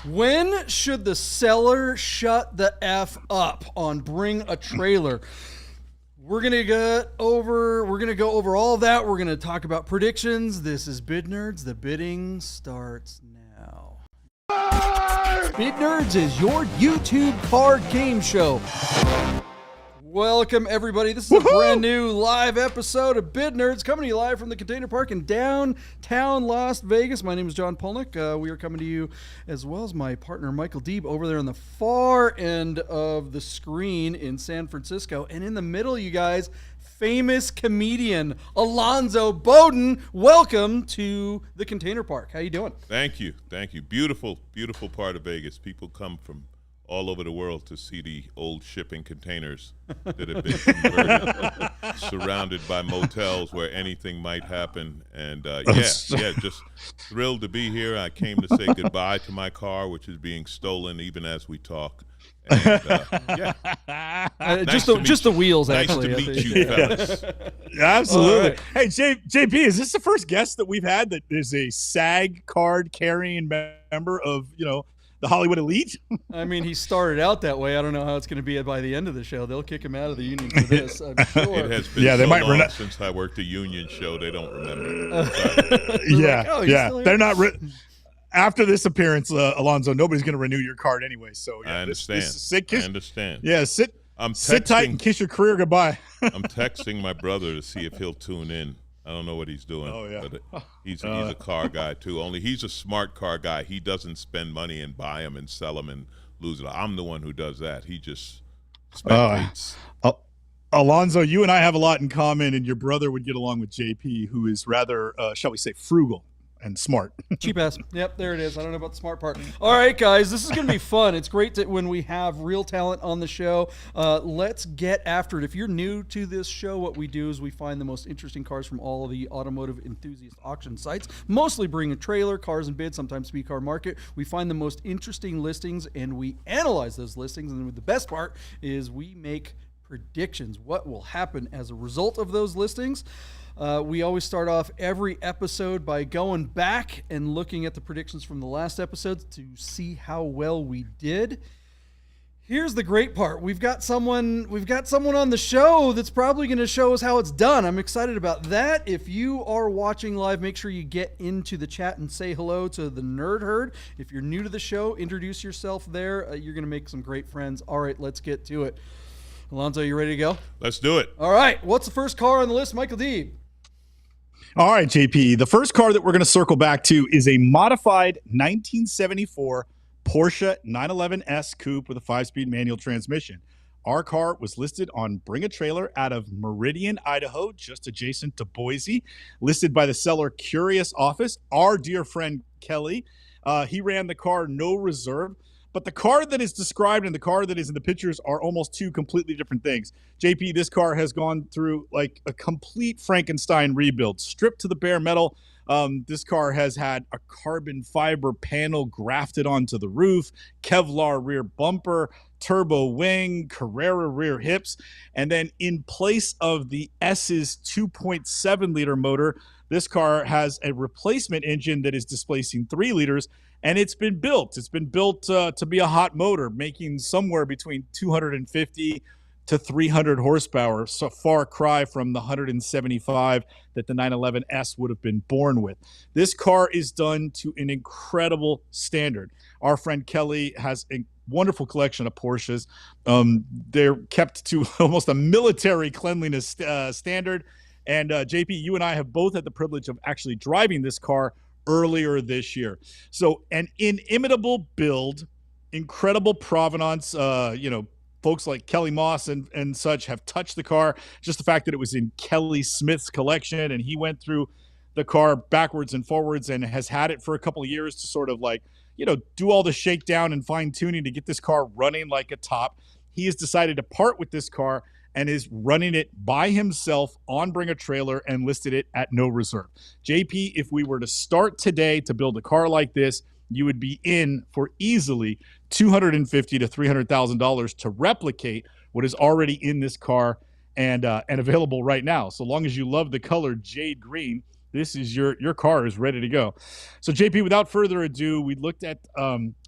When should the seller shut the F up on Bring a Trailer? We're gonna go over all of that. We're gonna talk about predictions. This is Bid Nerds. The bidding starts now. Bid Nerds is your YouTube card game show. Welcome, everybody. This is a brand new live episode of Bid Nerds coming to you live from the Container Park in downtown Las Vegas. My name is John Polnick. We are coming to you as well as my partner, Michael Deeb, over there on the far end of the screen in San Francisco. And in the middle, you guys, famous comedian Alonzo Bodden. Welcome to the Container Park. How you doing? Thank you. Thank you. Beautiful, beautiful part of Vegas. People come from all over the world to see the old shipping containers that have been converted, surrounded by motels where anything might happen. And just thrilled to be here. I came to say goodbye to my car, which is being stolen even as we talk. And, just the wheels, actually. Nice to meet you, fellas. Absolutely. Right. Hey, JP, is this the first guest that we've had that is a SAG card carrying member of, the Hollywood elite? I mean, he started out that way. I don't know how it's going to be by the end of the show. They'll kick him out of the union for this, I'm sure. It has been so long since I worked a union show, they don't remember. They're not after this appearance, Alonzo, nobody's going to renew your card anyway. So I understand. I understand. Yeah, sit tight and kiss your career goodbye. I'm texting my brother to see if he'll tune in. I don't know what he's doing. Oh, yeah. But he's a car guy, too. Only he's a smart car guy. He doesn't spend money and buy them and sell them and lose it. I'm the one who does that. He just spectates. Alonzo, you and I have a lot in common, and your brother would get along with JP, who is rather, shall we say, frugal and smart. Cheap ass. Yep, there it is. I don't know about the smart part. All right, guys, this is going to be fun. It's great when we have real talent on the show. Let's get after it. If you're new to this show, what we do is we find the most interesting cars from all of the automotive enthusiast auction sites, mostly Bring a Trailer, Cars and Bid, sometimes Speed Car Market. We find the most interesting listings, and we analyze those listings. And the best part is we make predictions. What will happen as a result of those listings? We always start off every episode by going back and looking at the predictions from the last episode to see how well we did. Here's the great part. We've got someone on the show that's probably going to show us how it's done. I'm excited about that. If you are watching live, make sure you get into the chat and say hello to the Nerd Herd. If you're new to the show, introduce yourself there. You're going to make some great friends. All right, let's get to it. Alonzo, you ready to go? Let's do it. All right. What's the first car on the list, Michael D? All right, JP. The first car that we're going to circle back to is a modified 1974 Porsche 911S Coupe with a 5-speed manual transmission. Our car was listed on Bring a Trailer out of Meridian, Idaho, just adjacent to Boise. Listed by the seller Curious Office, our dear friend Kelly. He ran the car no reserve. But the car that is described and the car that is in the pictures are almost two completely different things. JP, this car has gone through like a complete Frankenstein rebuild, stripped to the bare metal. This car has had a carbon fiber panel grafted onto the roof, Kevlar rear bumper, turbo wing, Carrera rear hips. And then in place of the S's 2.7 liter motor, this car has a replacement engine that is displacing 3 liters. And it's been built. It's been built to be a hot motor, making somewhere between 250 to 300 horsepower. So far cry from the 175 that the 911S would have been born with. This car is done to an incredible standard. Our friend Kelly has a wonderful collection of Porsches. They're kept to almost a military cleanliness standard. And JP, you and I have both had the privilege of actually driving this car earlier this year. So an inimitable build, incredible provenance. Folks like Kelly Moss and such have touched the car. Just the fact that it was in Kelly Smith's collection and he went through the car backwards and forwards and has had it for a couple of years to sort of do all the shakedown and fine tuning to get this car running like a top. He has decided to part with this car and is running it by himself on Bring a Trailer and listed it at no reserve. JP, if we were to start today to build a car like this, you would be in for easily $250,000 to $300,000 to replicate what is already in this car and available right now. So long as you love the color jade green, this is your car is ready to go. So JP, without further ado, we looked at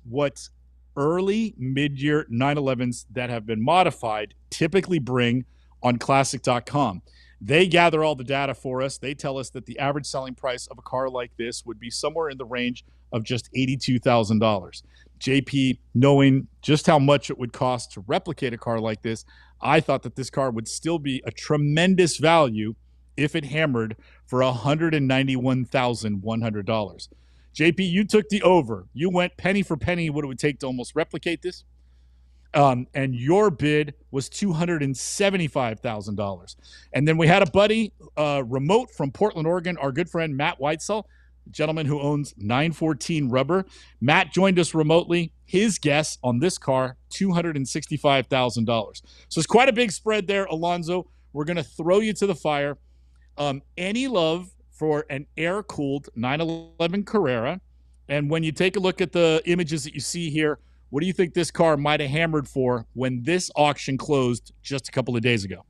what early mid-year 911s that have been modified typically bring on classic.com. They gather all the data for us. They tell us that the average selling price of a car like this would be somewhere in the range of just $82,000. JP, knowing just how much it would cost to replicate a car like this, I thought that this car would still be a tremendous value if it hammered for $191,100. JP, you took the over. You went penny for penny what it would take to almost replicate this. And your bid was $275,000. And then we had a buddy remote from Portland, Oregon, our good friend Matt Weitzel, gentleman who owns 914 Rubber. Matt joined us remotely. His guess on this car, $265,000. So it's quite a big spread there, Alonzo. We're going to throw you to the fire. Any love for an air-cooled 911 Carrera? And when you take a look at the images that you see here, what do you think this car might have hammered for when this auction closed just a couple of days ago?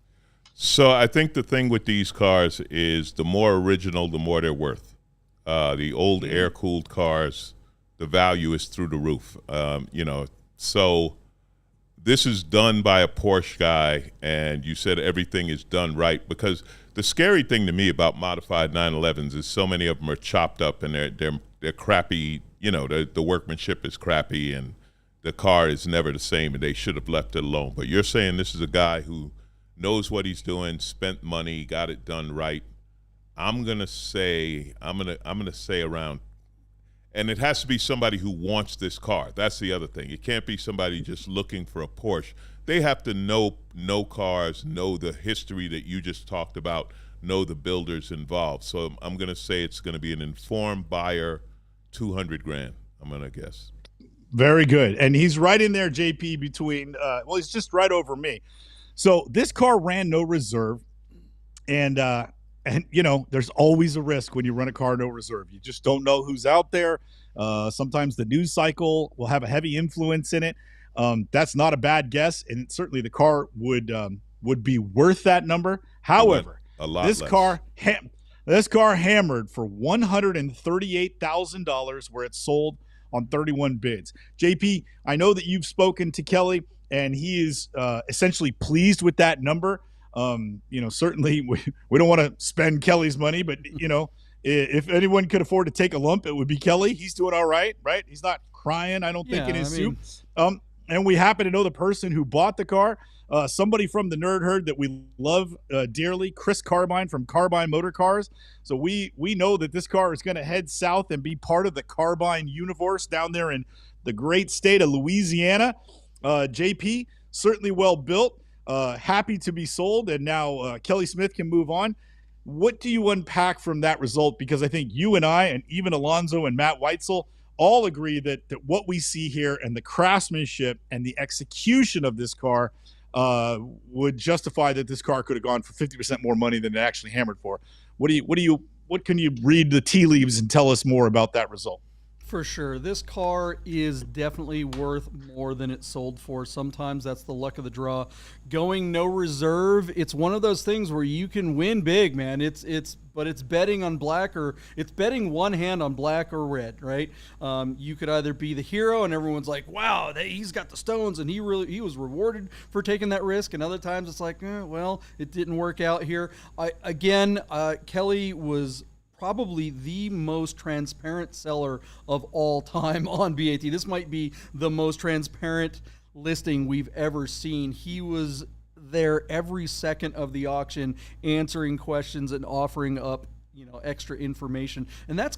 So I think the thing with these cars is the more original, the more they're worth. The old air-cooled cars, the value is through the roof. So this is done by a Porsche guy, and you said everything is done right, because the scary thing to me about modified 911s is so many of them are chopped up and they're crappy. The workmanship is crappy and the car is never the same, and they should have left it alone. But you're saying this is a guy who knows what he's doing, spent money, got it done right. I'm gonna say around, and it has to be somebody who wants this car. That's the other thing. It can't be somebody just looking for a Porsche. They have to know cars, know the history that you just talked about, know the builders involved. So I'm gonna say it's gonna be an informed buyer, $200,000. I'm gonna guess. Very good. And he's right in there, JP, between, he's just right over me. So this car ran no reserve. And there's always a risk when you run a car no reserve. You just don't know who's out there. Sometimes the news cycle will have a heavy influence in it. That's not a bad guess. And certainly the car would be worth that number. However, a lot this less. This car hammered for $138,000 where it sold on 31 bids. JP, I know that you've spoken to Kelly, and he is essentially pleased with that number. Certainly we don't want to spend Kelly's money, but if anyone could afford to take a lump, it would be Kelly. He's doing all right, right? He's not crying, I don't think, in his soup. And we happen to know the person who bought the car, somebody from the nerd herd that we love dearly, Chris Carbine from Carbine Motor Cars. So we know that this car is going to head south and be part of the Carbine universe down there in the great state of Louisiana. JP, certainly well built, happy to be sold, and now Kelly Smith can move on. What do you unpack from that result? Because I think you and I, and even Alonzo and Matt Weitzel, all agree that what we see here and the craftsmanship and the execution of this car would justify that this car could have gone for 50% more money than it actually hammered for. What can you read the tea leaves and tell us more about that result? For sure. This car is definitely worth more than it sold for. Sometimes that's the luck of the draw. Going no reserve, it's one of those things where you can win big, man. But it's betting on black, or it's betting one hand on black or red, right? You could either be the hero and everyone's like, wow, he's got the stones and he was rewarded for taking that risk. And other times it's like, well, it didn't work out here. Kelly was probably the most transparent seller of all time on BAT. This might be the most transparent listing we've ever seen. He was there every second of the auction, answering questions and offering up extra information. And that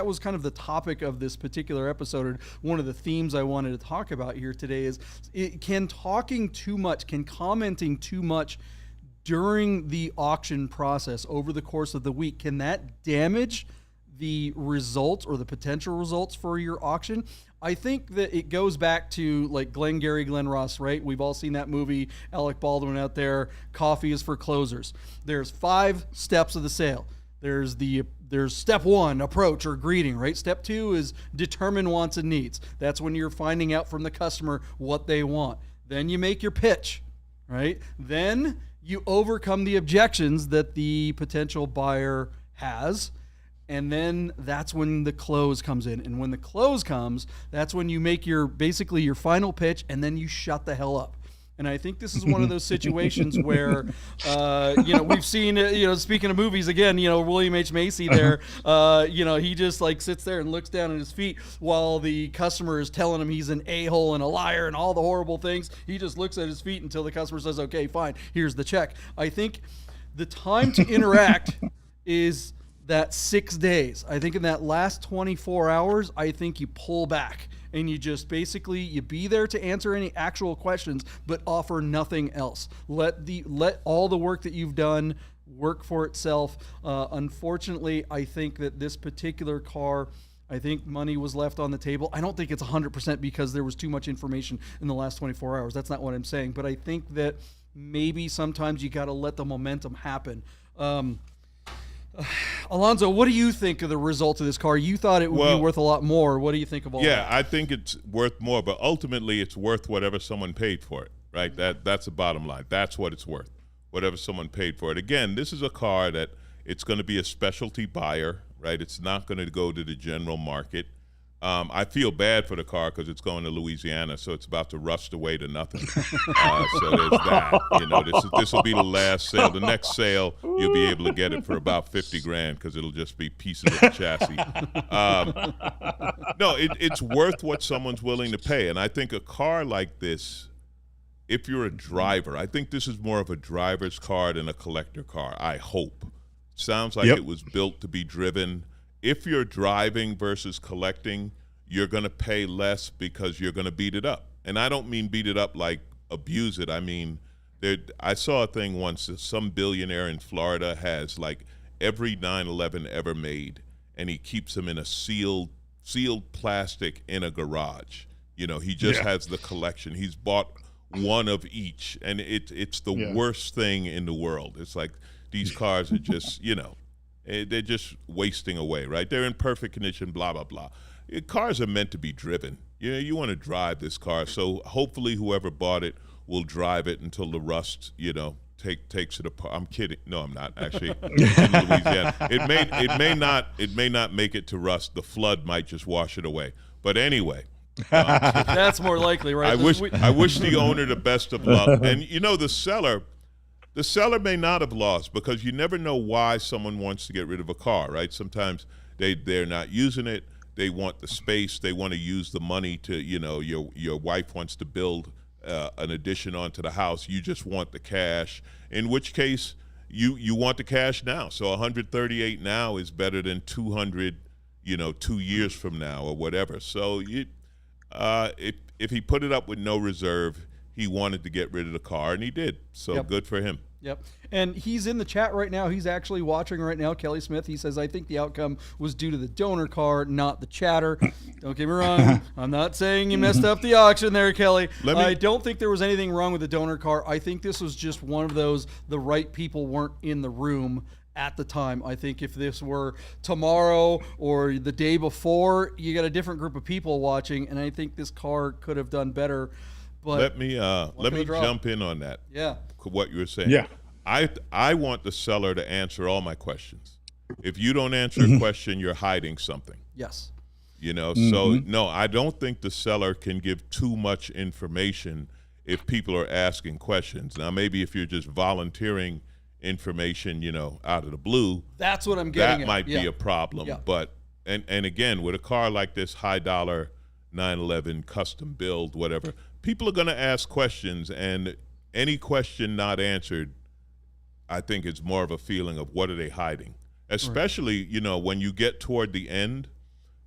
was kind of the topic of this particular episode. And one of the themes I wanted to talk about here today is, can commenting too much during the auction process over the course of the week, can that damage the results or the potential results for your auction? I think that it goes back to like Glengarry Glen Ross, right? We've all seen that movie, Alec Baldwin out there, Coffee is for Closers. There's 5 steps of the sale. There's step 1, approach or greeting, right? Step 2 is determine wants and needs. That's when you're finding out from the customer what they want. Then you make your pitch, right? Then you overcome the objections that the potential buyer has. And then that's when the close comes in. And when the close comes, that's when you make basically your final pitch, and then you shut the hell up. And I think this is one of those situations where, we've seen, speaking of movies again, William H. Macy there, he just like sits there and looks down at his feet while the customer is telling him he's an a-hole and a liar and all the horrible things. He just looks at his feet until the customer says, okay, fine, here's the check. I think the time to interact is that 6 days. I think in that last 24 hours, I think you pull back. And you just basically, you be there to answer any actual questions, but offer nothing else. Let all the work that you've done work for itself. Unfortunately, I think that this particular car, I think money was left on the table. I don't think it's 100% because there was too much information in the last 24 hours. That's not what I'm saying. But I think that maybe sometimes you got to let the momentum happen. Alonzo, what do you think of the result of this car? You thought it would be worth a lot more. What do you think of all that? Yeah, I think it's worth more, but ultimately it's worth whatever someone paid for it, right? That's the bottom line. That's what it's worth, whatever someone paid for it. Again, this is a car that it's going to be a specialty buyer, right? It's not going to go to the general market. I feel bad for the car because it's going to Louisiana, so it's about to rust away to nothing. So there's that. This will be the last sale. The next sale, you'll be able to get it for about $50,000 because it'll just be pieces of the chassis. It's worth what someone's willing to pay, and I think a car like this, if you're a driver, I think this is more of a driver's car than a collector car. I hope. Sounds like it was built to be driven. If you're driving versus collecting, you're going to pay less because you're going to beat it up. And I don't mean beat it up like abuse it. I mean, I saw a thing once that some billionaire in Florida has like every 911 ever made, and he keeps them in a sealed plastic in a garage. He just has the collection. He's bought one of each, and it's the worst thing in the world. It's like these cars are just, they're just wasting away, right? They're in perfect condition, blah, blah, blah. Cars are meant to be driven. You want to drive this car. So hopefully whoever bought it will drive it until the rust, takes it apart. I'm kidding. No, I'm not actually. In Louisiana. It may not make it to rust. The flood might just wash it away. But anyway. That's more likely, right? I wish the owner the best of luck. And the seller may not have lost because you never know why someone wants to get rid of a car, right? Sometimes they're not using it. They want the space. They want to use the money to, your wife wants to build an addition onto the house. You just want the cash, in which case you want the cash now. So 138 now is better than 200, 2 years from now or whatever. So if he put it up with no reserve, he wanted to get rid of the car, and he did. So good for him. Yep. And he's in the chat right now. He's actually watching right now, Kelly Smith. He says, I think the outcome was due to the donor car, not the chatter. Don't get me wrong. I'm not saying you messed up the auction there, Kelly. I don't think there was anything wrong with the donor car. I think this was just one of those, the right people weren't in the room at the time. I think if this were tomorrow or the day before, you got a different group of people watching, and I think this car could have done better. But let me jump in on that. Yeah. What you were saying. Yeah. I want the seller to answer all my questions. If you don't answer a question, you're hiding something. Yes. So no, I don't think the seller can give too much information if people are asking questions. Now, maybe if you're just volunteering information, out of the blue, that's what I'm getting that at. might be a problem. Yeah. But and again, with a car like this, high dollar 911 custom build, whatever, people are going to ask questions, and any question not answered, I think it's more of a feeling of what are they hiding, especially, when you get toward the end,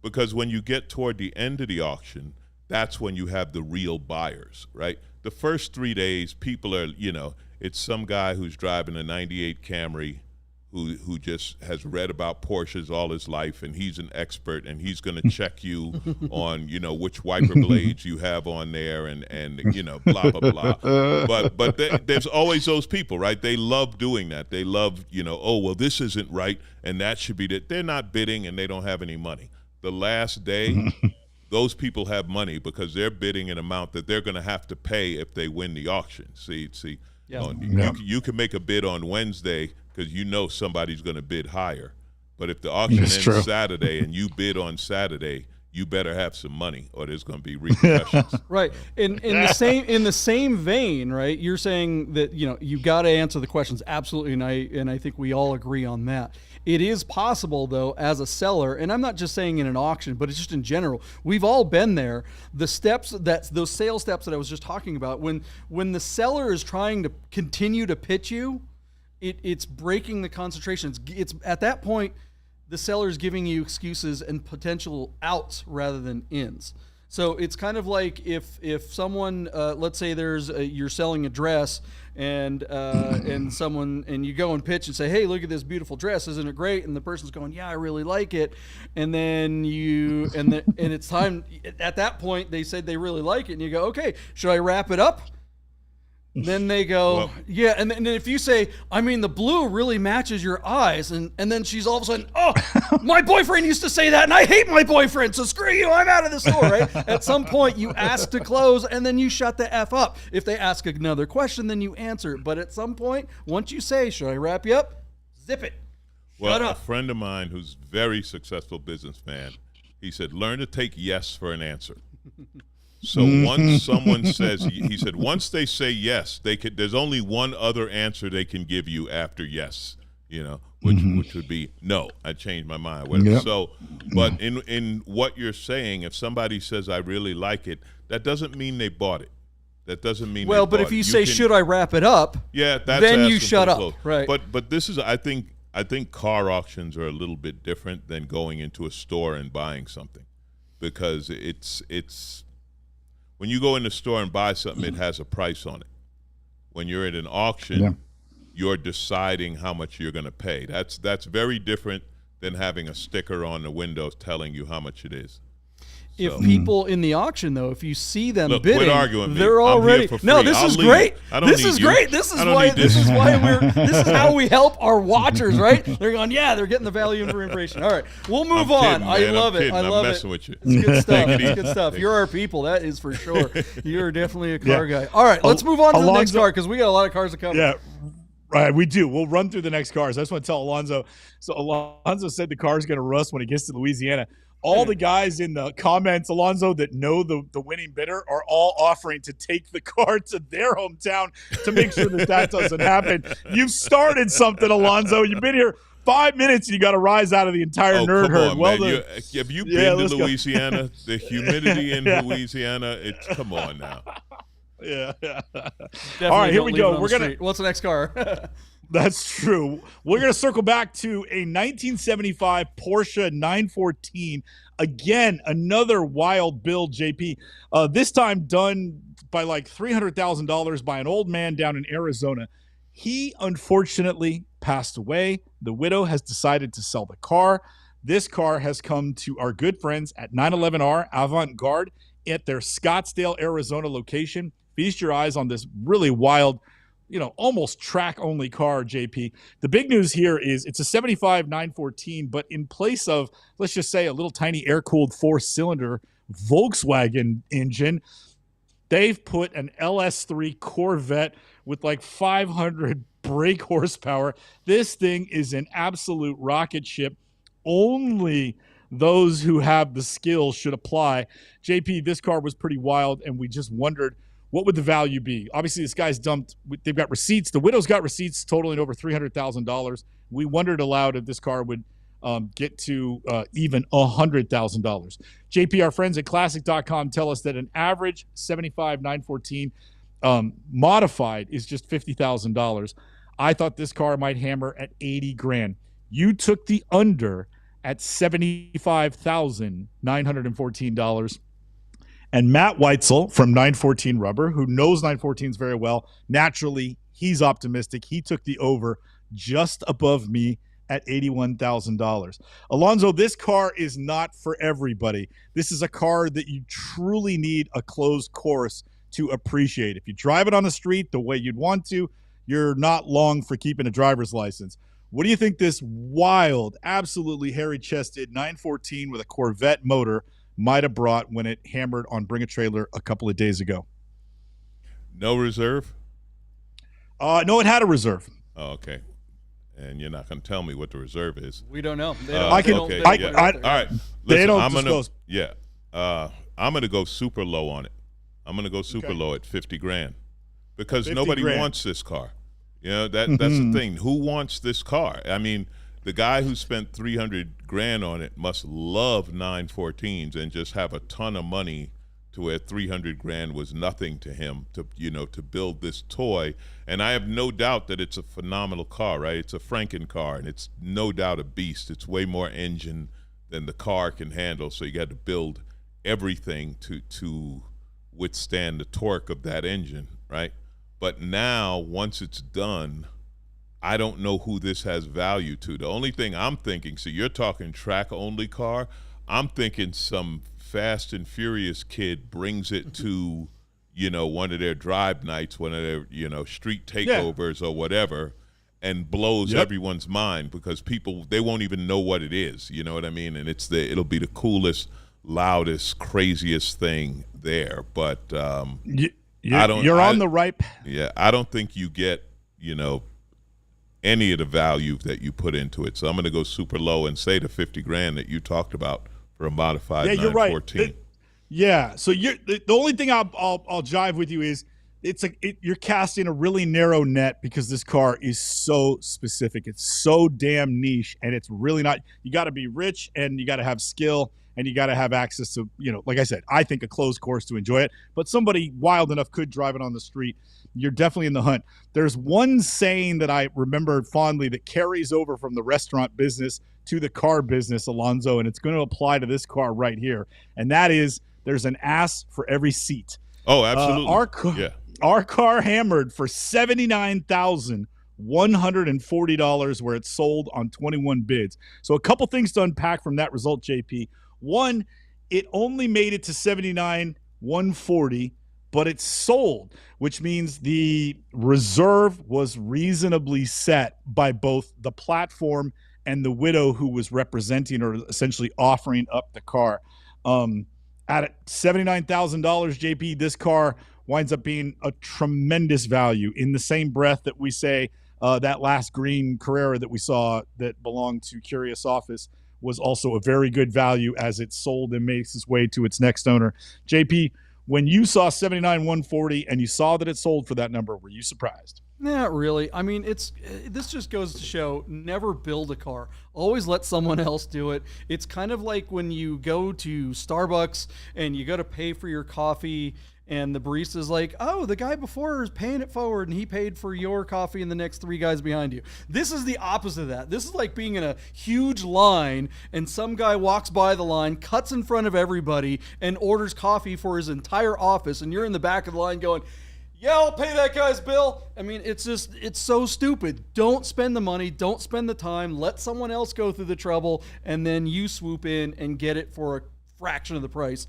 because when you get toward the end of the auction, that's when you have the real buyers, right? The first 3 days, people are, it's some guy who's driving a 98 Camry who just has read about Porsches all his life, and he's an expert, and he's going to check you on, which wiper blades you have on there, and blah, blah, blah. But there's always those people, right? They love doing that. They love, oh, well, this isn't right, and that should be that. They're not bidding, and they don't have any money. The last day, those people have money because they're bidding an amount that they're going to have to pay if they win the auction. See, Yeah. you can make a bid on Wednesday because somebody's going to bid higher. But if the auction That's ends true. Saturday and you bid on Saturday, you better have some money, or there's going to be repercussions. Right. In the same vein, right? You're saying that you got to answer the questions absolutely, and I think we all agree on that. It is possible though, as a seller, and I'm not just saying in an auction, but it's just in general. We've all been there. The steps those sales steps that I was just talking about, when the seller is trying to continue to pitch you, it's breaking the concentration. It's at that point, the seller is giving you excuses and potential outs rather than ins. So it's kind of like if someone, let's say you're selling a dress and you go and pitch and say, hey, look at this beautiful dress, isn't it great? And the person's going, yeah, I really like it. And then and it's time. At that point, they said they really like it, and you go, okay, should I wrap it up? Then they go, well, yeah. And then if you say, I mean, the blue really matches your eyes. And then she's all of a sudden, oh, my boyfriend used to say that and I hate my boyfriend. So screw you. I'm out of the store, right? At some point you ask to close and then you shut the F up. If they ask another question, then you answer. But at some point, once you say, should I wrap you up? Zip it. Well, shut up. A friend of mine who's very successful businessman, he said, learn to take yes for an answer. So once someone says, he said, once they say yes, there's only one other answer they can give you after yes, which would be no. I changed my mind. Whatever. Yep. So, but in what you're saying, if somebody says I really like it, that doesn't mean they bought it. That doesn't mean but if you say should I wrap it up? Yeah, then you shut up. Right. But this is I think car auctions are a little bit different than going into a store and buying something, because it's. When you go in the store and buy something, it has a price on it. When you're at an auction, you're deciding how much you're going to pay. That's very different than having a sticker on the window telling you how much it is. If people in the auction, though, if you see them bidding, quit arguing they're already. No, this is great. This is great. This is why. This is how we help our watchers, right? They're going, yeah, they're getting the value for information. All right, we'll move on. I love it. I love it. I'm messing with you. It's good stuff. It's good stuff. You're our people. That is for sure. You're definitely a car guy. All right, let's move on to the next car because we got a lot of cars to cover. Yeah. Right, we do. We'll run through the next cars. I just want to tell Alonzo. So Alonzo said the car's going to rust when he gets to Louisiana. All the guys in the comments, Alonzo, that know the winning bidder are all offering to take the car to their hometown to make sure that doesn't happen. You've started something, Alonzo. You've been here 5 minutes and you got to rise out of the entire nerd herd. Well done. Have you been to Louisiana? The humidity in Louisiana, come on now. Yeah. Definitely. All right, here we go. What's the next car? That's true. We're going to circle back to a 1975 Porsche 914. Again, another wild build, JP. This time done by like $300,000 by an old man down in Arizona. He unfortunately passed away. The widow has decided to sell the car. This car has come to our good friends at 911R Avant-Garde at their Scottsdale, Arizona location. Feast your eyes on this really wild, almost track-only car, JP. The big news here is it's a 75 914, but in place of, let's just say, a little tiny air-cooled four-cylinder Volkswagen engine, they've put an LS3 Corvette with like 500 brake horsepower. This thing is an absolute rocket ship. Only those who have the skills should apply. JP, this car was pretty wild, and we just wondered, what would the value be? Obviously, this guy's dumped. They've got receipts. The widow's got receipts totaling over $300,000. We wondered aloud if this car would get to even $100,000. JP, our friends at Classic.com tell us that an average 75 914 modified is just $50,000. I thought this car might hammer at $80,000. You took the under at $75,914. And Matt Weitzel from 914 Rubber, who knows 914s very well, naturally, he's optimistic. He took the over just above me at $81,000. Alonzo, this car is not for everybody. This is a car that you truly need a closed course to appreciate. If you drive it on the street the way you'd want to, you're not long for keeping a driver's license. What do you think this wild, absolutely hairy-chested 914 with a Corvette motor might have brought when it hammered on Bring a Trailer a couple of days ago? No reserve? No, it had a reserve. Oh, okay. and you're not going to tell me what the reserve is. We don't know. They I can- don't- they I- don't I- put it out there. All right. They Listen, don't I'm gonna, disclose. yeah. I'm going to go super low on it. I'm going to go super Okay. low at 50 grand because 50 nobody grand. wants this car. You know, that's the thing. Who wants this car? I mean, the guy who spent 300 grand on it must love 914s and just have a ton of money to where 300 grand was nothing to him to build this toy. And I have no doubt that it's a phenomenal car, right? It's a Franken car, and it's no doubt a beast. It's way more engine than the car can handle, so you got to build everything to withstand the torque of that engine, right? But now, once it's done, I don't know who this has value to. The only thing I'm thinking, so you're talking track-only car, I'm thinking some Fast and Furious kid brings it to, one of their drive nights, one of their, street takeovers or whatever, and blows everyone's mind because people, they won't even know what it is, you know what I mean? And it'll be the coolest, loudest, craziest thing there. But You're on the right. Yeah, I don't think you get, any of the value that you put into it. So I'm going to go super low and say the 50 grand that you talked about for a modified 914. You're right. Yeah. So the only thing I'll jive with you is you're casting a really narrow net because this car is so specific. It's so damn niche, and it's really not. You got to be rich, and you got to have skill, and you got to have access to, like I said, I think a closed course to enjoy it. But somebody wild enough could drive it on the street. You're definitely in the hunt. There's one saying that I remember fondly that carries over from the restaurant business to the car business, Alonzo, and it's going to apply to this car right here. And that is, there's an ass for every seat. Oh, absolutely. Our car hammered for $79,140 where it's sold on 21 bids. So a couple things to unpack from that result, JP. One, it only made it to $79,140, but it's sold, which means the reserve was reasonably set by both the platform and the widow who was representing or essentially offering up the car. At $79,000, JP, this car winds up being a tremendous value. In the same breath that we say that last green Carrera that we saw that belonged to Curious Office was also a very good value as it sold and makes its way to its next owner. JP, when you saw $79,140 and you saw that it sold for that number, were you surprised? Not really. I mean, this just goes to show, never build a car. Always let someone else do it. It's kind of like when you go to Starbucks and you got to pay for your coffee and the barista's like, oh, the guy before is paying it forward and he paid for your coffee and the next three guys behind you. This is the opposite of that. This is like being in a huge line and some guy walks by the line, cuts in front of everybody and orders coffee for his entire office, and you're in the back of the line going, yeah, I'll pay that guy's bill. I mean, it's so stupid. Don't spend the money. Don't spend the time. Let someone else go through the trouble, and then you swoop in and get it for a fraction of the price.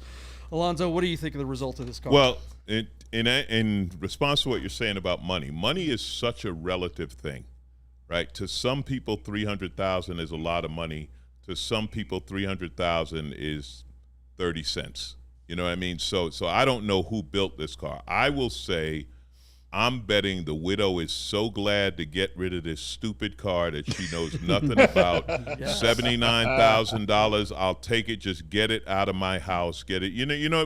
Alonzo, what do you think of the result of this car? Well, in response to what you're saying about money is such a relative thing, right? To some people, $300,000 is a lot of money. To some people, $300,000 is 30 cents. You know what I mean? So I don't know who built this car. I will say I'm betting the widow is so glad to get rid of this stupid car that she knows nothing about. Yes. $79,000, I'll take it, just get it out of my house, get it,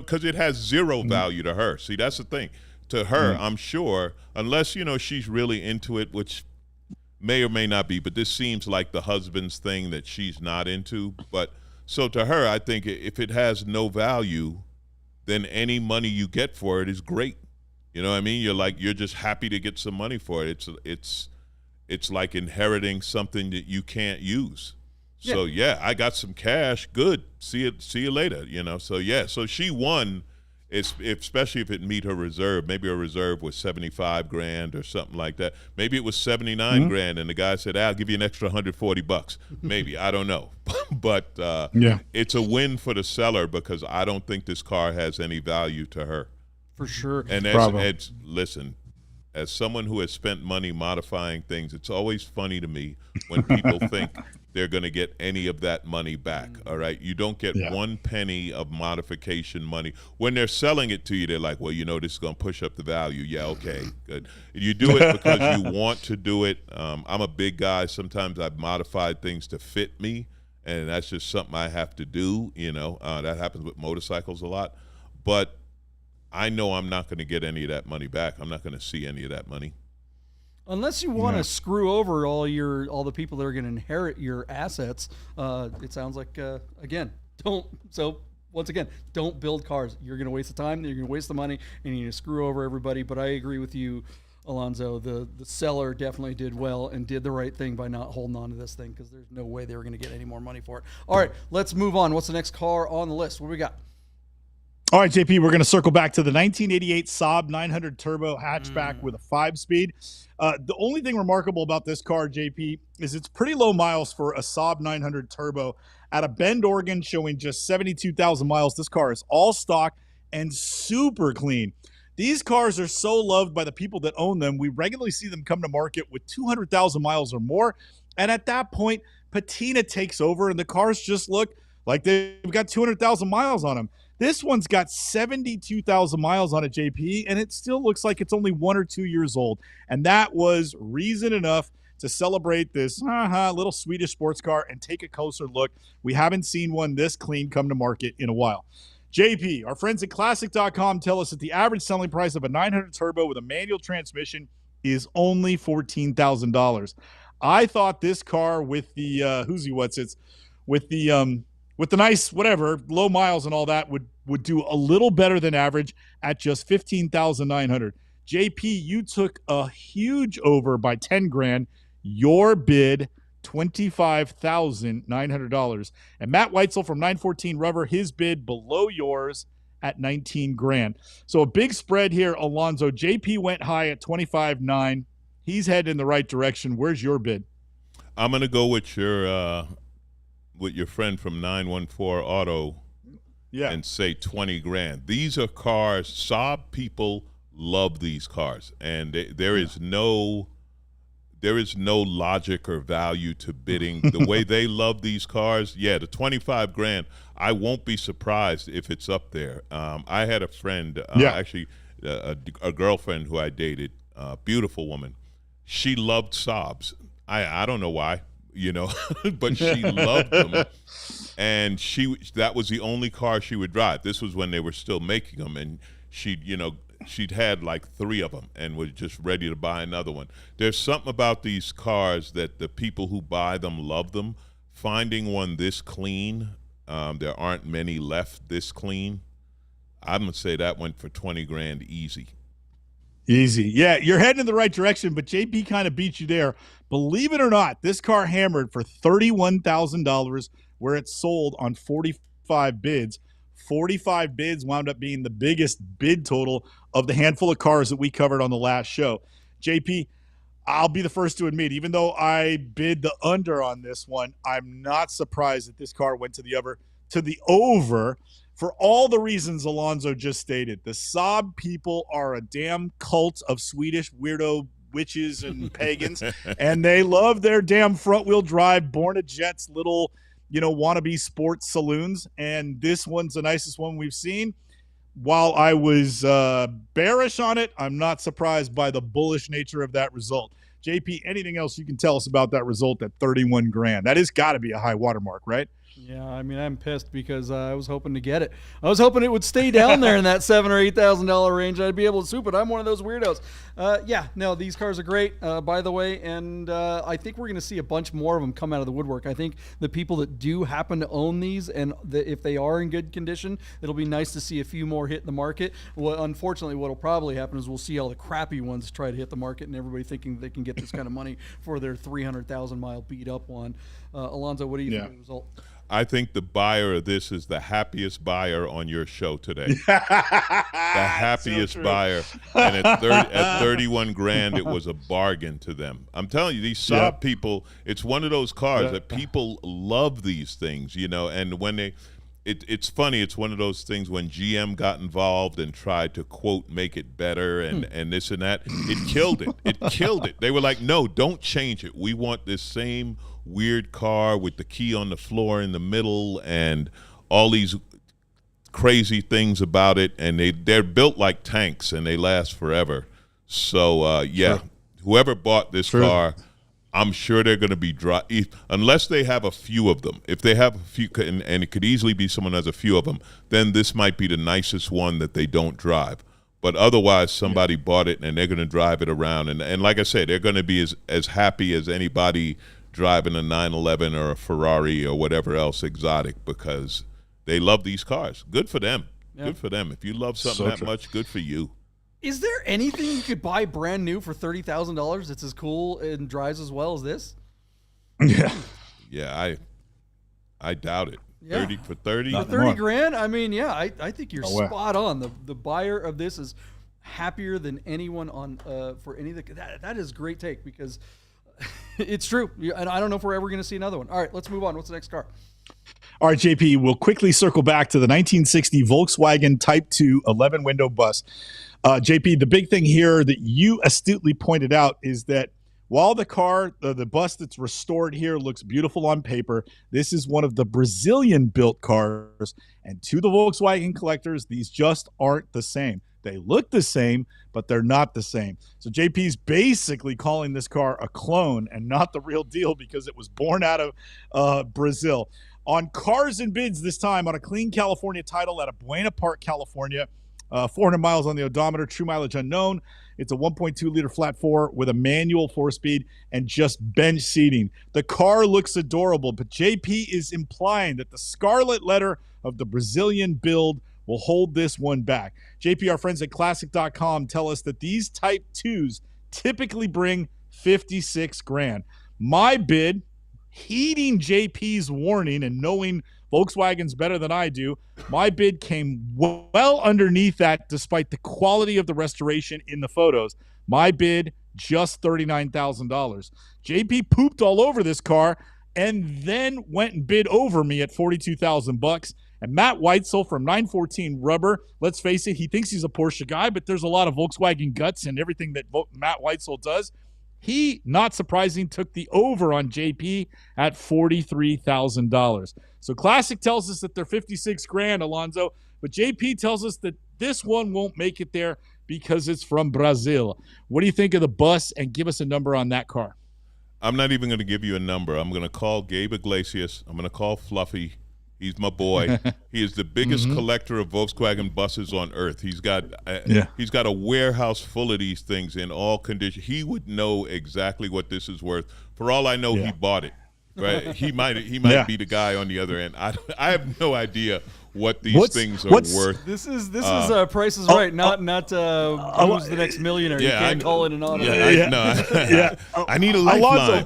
because it has zero value to her. See, that's the thing. To her, I'm sure, unless, she's really into it, which may or may not be, but this seems like the husband's thing that she's not into. But so to her, I think if it has no value, then any money you get for it is great. You know what I mean? You're just happy to get some money for it. It's like inheriting something that you can't use. So yeah, I got some cash. Good. See you later. So she won. Especially if it meet her reserve. Maybe her reserve was 75 grand or something like that. Maybe it was 79 grand, and the guy said, "I'll give you an extra $140." Maybe, I don't know. But it's a win for the seller because I don't think this car has any value to her. For sure. And listen, as someone who has spent money modifying things, it's always funny to me when people think they're going to get any of that money back. All right, you don't get 1 penny of modification money when they're selling it to you. They're like, well, this is going to push up the value. Yeah, okay, good. You do it because you want to do it. I'm a big guy. Sometimes I've modified things to fit me, and that's just something I have to do. That happens with motorcycles a lot, but I know I'm not going to get any of that money back. I'm not going to see any of that money. Unless you want to screw over all the people that are going to inherit your assets, it sounds like don't build cars. You're going to waste the time, you're going to waste the money, and you're going to screw over everybody. But I agree with you, Alonzo. The seller definitely did well and did the right thing by not holding on to this thing, because there's no way they were going to get any more money for it. All right, let's move on. What's the next car on the list? What do we got? All right, JP, we're going to circle back to the 1988 Saab 900 Turbo hatchback with a 5-speed. The only thing remarkable about this car, JP, is it's pretty low miles for a Saab 900 Turbo. Out of Bend, Oregon, showing just 72,000 miles. This car is all stock and super clean. These cars are so loved by the people that own them. We regularly see them come to market with 200,000 miles or more. And at that point, patina takes over, and the cars just look like they've got 200,000 miles on them. This one's got 72,000 miles on it, JP, and it still looks like it's only 1 or 2 years old. And that was reason enough to celebrate this little Swedish sports car and take a closer look. We haven't seen one this clean come to market in a while. JP, our friends at Classic.com tell us that the average selling price of a 900 Turbo with a manual transmission is only $14,000. I thought this car with the with the nice whatever low miles and all that would do a little better than average at just $15,900. JP, you took a huge over by 10 grand. Your bid $25,900. And Matt Weitzel from 914 Rubber, his bid below yours at 19 grand. So a big spread here, Alonzo. JP went high at 25.9. He's heading in the right direction. Where's your bid? I'm going to go with your friend from 914 Auto and say 20 grand. These are cars, Saab people love these cars, and there is no logic or value to bidding. The way they love these cars, the 25 grand, I won't be surprised if it's up there. I had a friend, actually a girlfriend who I dated, beautiful woman. She loved Saabs. I don't know why. But she loved them, and that was the only car she would drive. This was when they were still making them, and she'd had like 3 of them and was just ready to buy another one. There's something about these cars that the people who buy them love them. Finding one this clean, there aren't many left this clean. I'm gonna say that went for 20 grand easy. Easy. Yeah, you're heading in the right direction, but JP kind of beat you there. Believe it or not, this car hammered for $31,000 where it sold on 45 bids. 45 bids wound up being the biggest bid total of the handful of cars that we covered on the last show. JP, I'll be the first to admit, even though I bid the under on this one, I'm not surprised that this car went to the over. For all the reasons Alonzo just stated. The Saab people are a damn cult of Swedish weirdo witches and pagans, and they love their damn front-wheel drive, born-a-jets little, wannabe sports saloons, and this one's the nicest one we've seen. While I was bearish on it, I'm not surprised by the bullish nature of that result. JP, anything else you can tell us about that result at 31 grand? That has got to be a high watermark, right? Yeah, I mean, I'm pissed because I was hoping to get it. I was hoping it would stay down there in that $7,000 or $8,000 range. I'd be able to swoop it. I'm one of those weirdos. These cars are great, by the way, and I think we're going to see a bunch more of them come out of the woodwork. I think the people that do happen to own these, and if they are in good condition, it'll be nice to see a few more hit the market. Well, unfortunately, what will probably happen is we'll see all the crappy ones try to hit the market, and everybody thinking they can get this kind of money for their 300,000-mile beat-up one. Alonzo, what do you think of the result? I think the buyer of this is the happiest buyer on your show today. The happiest buyer. And at 31 grand, it was a bargain to them. I'm telling you, these Saab people, it's one of those cars that people love these things, and when it's funny. It's one of those things when GM got involved and tried to, quote, make it better and this and that. It killed it. It killed it. They were like, no, don't change it. We want this same weird car with the key on the floor in the middle and all these crazy things about it. And they're built like tanks and they last forever. So, yeah, whoever bought this car, I'm sure they're going to be dry, unless they have a few of them. If they have a few, and it could easily be someone who has a few of them, then this might be the nicest one that they don't drive. But otherwise, somebody bought it and they're going to drive it around. And like I said, they're going to be as happy as anybody driving a 911 or a Ferrari or whatever else exotic because they love these cars. Good for them. Yeah. Good for them. If you love something much, good for you. Is there anything you could buy brand new for $30,000 that's as cool and drives as well as this? Yeah. Yeah, I doubt it. Yeah. 30 for 30? For 30 grand? I mean, yeah, I think you're spot on. The buyer of this is happier than anyone on for any of the that is a great take because it's true. And I don't know if we're ever going to see another one. All right, let's move on. What's the next car? All right, JP, we'll quickly circle back to the 1960 Volkswagen Type 2 11-window bus. JP, the big thing here that you astutely pointed out is that while the car, the bus that's restored here looks beautiful on paper, this is one of the Brazilian-built cars. And to the Volkswagen collectors, these just aren't the same. They look the same, but they're not the same. So JP's basically calling this car a clone and not the real deal because it was born out of Brazil. On Cars and Bids this time on a clean California title out of Buena Park, California. 400 miles on the odometer, true mileage unknown. It's a 1.2-liter flat four with a manual 4-speed and just bench seating. The car looks adorable, but JP is implying that the scarlet letter of the Brazilian build will hold this one back. JP, our friends at Classic.com tell us that these Type 2s typically bring 56 grand. My bid, heeding JP's warning and knowing Volkswagen's better than I do, my bid came well underneath that despite the quality of the restoration in the photos. My bid, just $39,000. JP pooped all over this car and then went and bid over me at $42,000. And Matt Weitzel from 914 Rubber, let's face it, he thinks he's a Porsche guy, but there's a lot of Volkswagen guts in everything that Matt Weitzel does. He, not surprising, took the over on JP at $43,000. So Classic tells us that they're 56 grand, Alonzo, but JP tells us that this one won't make it there because it's from Brazil. What do you think of the bus? And give us a number on that car. I'm not even going to give you a number. I'm going to call Gabe Iglesias. I'm going to call Fluffy. He's my boy. He is the biggest collector of Volkswagen buses on earth. He's got a warehouse full of these things in all conditions. He would know exactly what this is worth. For all I know, he bought it. Right? He might be the guy on the other end. I have no idea what these things are worth. This is Price is Right, not who's the next millionaire. You can't call it an honor. I need a lifeline.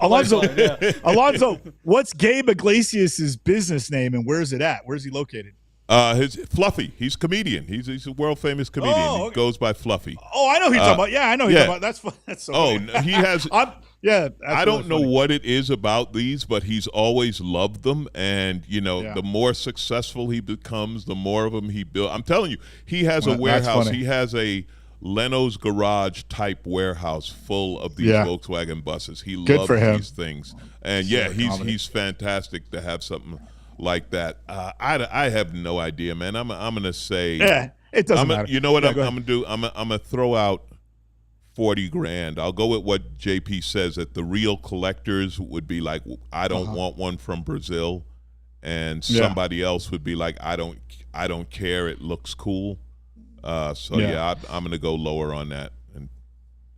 Alonzo, what's Gabe Iglesias' business name and where's it at? Where's he located? His Fluffy. He's a comedian. He's a world famous comedian. Oh, okay. He goes by Fluffy. Oh, I know who you're talking about. Yeah, I know who you're talking about. That's so funny. He has. I don't know funny. what it is about these, but he's always loved them. And, the more successful he becomes, the more of them he builds. I'm telling you, he has a warehouse. He has a Leno's Garage type warehouse full of these Volkswagen buses. He loves these things. And, he's fantastic to have something like that. I have no idea, man. I'm going to say. Yeah, it doesn't matter. You know what I'm going to do? I'm going to throw out 40 grand. I'll go with what JP says, that the real collectors would be like, I don't want one from Brazil, and somebody else would be like, I don't care, it looks cool. I'm going to go lower on that. And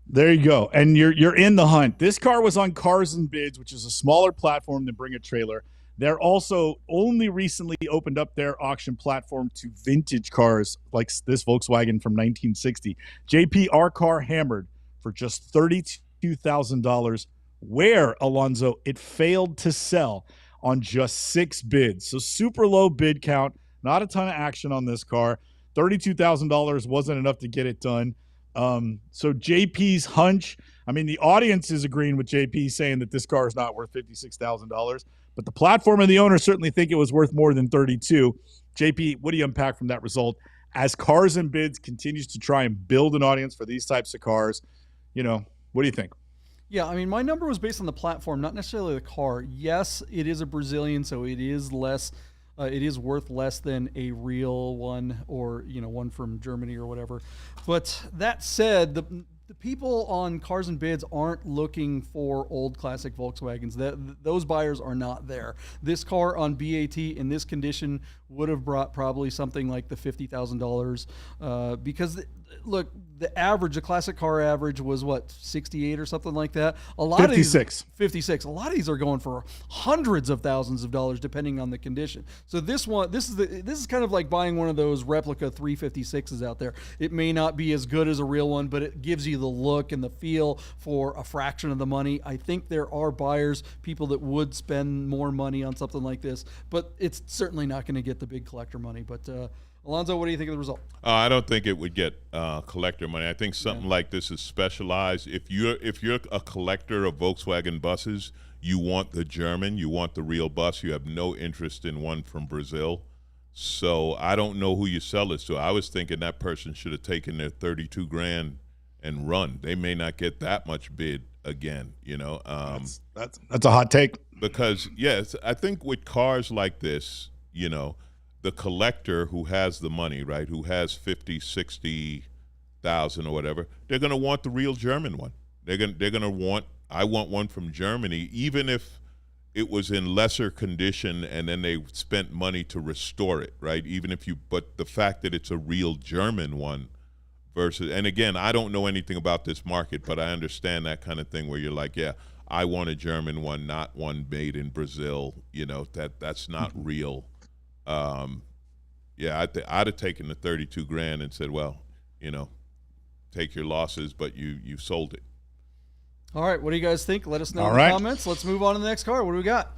there you go. And you're in the hunt. This car was on Cars and Bids, which is a smaller platform than Bring a Trailer. They're also only recently opened up their auction platform to vintage cars like this Volkswagen from 1960. JP, our car hammered for just $32,000. Where, Alonzo, it failed to sell on just 6 bids. So super low bid count, not a ton of action on this car. $32,000 wasn't enough to get it done. So JP's hunch, I mean, the audience is agreeing with JP saying that this car is not worth $56,000. but the platform and the owner certainly think it was worth more than 32. JP, what do you unpack from that result? As Cars and Bids continues to try and build an audience for these types of cars, what do you think? Yeah, I mean, my number was based on the platform, not necessarily the car. Yes, it is a Brazilian, so it is less. It is worth less than a real one, or one from Germany or whatever. But that said, the people on Cars and Bids aren't looking for old classic Volkswagens. Those buyers are not there. This car on BAT in this condition would have brought probably something like the $50,000 because look, the classic car average was what, 68 or something like that. A lot 56. of these, 56. A lot of these are going for hundreds of thousands of dollars depending on the condition. So this is kind of like buying one of those replica 356s out there. It may not be as good as a real one, but it gives you the look and the feel for a fraction of the money. I think there are buyers, people that would spend more money on something like this, but it's certainly not going to get the big collector money. But Alonzo, what do you think of the result? I don't think it would get collector money. I think something like this is specialized. If you're a collector of Volkswagen buses, you want the German, you want the real bus. You have no interest in one from Brazil. So I don't know who you sell this to. I was thinking that person should have taken their 32 grand and run. They may not get that much bid again. That's a hot take. Because yes, I think with cars like this, the collector who has the money, right, who has 50, 60,000 or whatever, they're going to want the real German one. They're going to want, I want one from Germany, even if it was in lesser condition and then they spent money to restore it, right? But the fact that it's a real German one versus, and again, I don't know anything about this market, but I understand that kind of thing where you're like, yeah, I want a German one, not one made in Brazil, that's not real. I'd have taken the 32 grand and said, well, take your losses, but you sold it. All right, what do you guys think? Let us know in the comments. Let's move on to the next car. What do we got?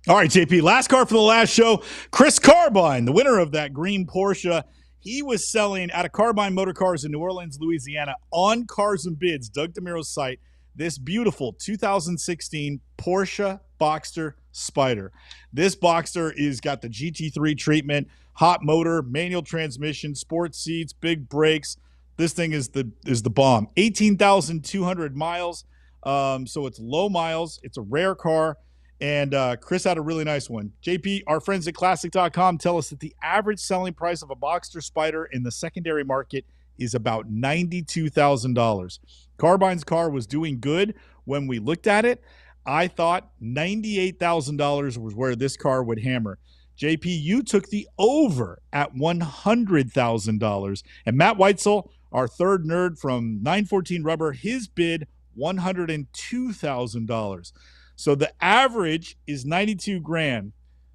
All right, JP, last car for the last show. Chris Carbine, the winner of that green Porsche. He was selling out of Carbine Motor Cars in New Orleans, Louisiana, on Cars and Bids, Doug DeMiro's site, this beautiful 2016 Porsche Boxster Spider. This Boxster is got the GT3 treatment, hot motor, manual transmission, sports seats, big brakes. This thing is the bomb. 18,200 miles. So it's low miles. It's a rare car. And Chris had a really nice one. JP, our friends at Classic.com tell us that the average selling price of a Boxster Spider in the secondary market is about $92,000. Carbine's car was doing good when we looked at it. I thought $98,000 was where this car would hammer. JP, you took the over at $100,000. And Matt Weitzel, our third nerd from 914 Rubber, his bid $102,000. So the average is 92 grand.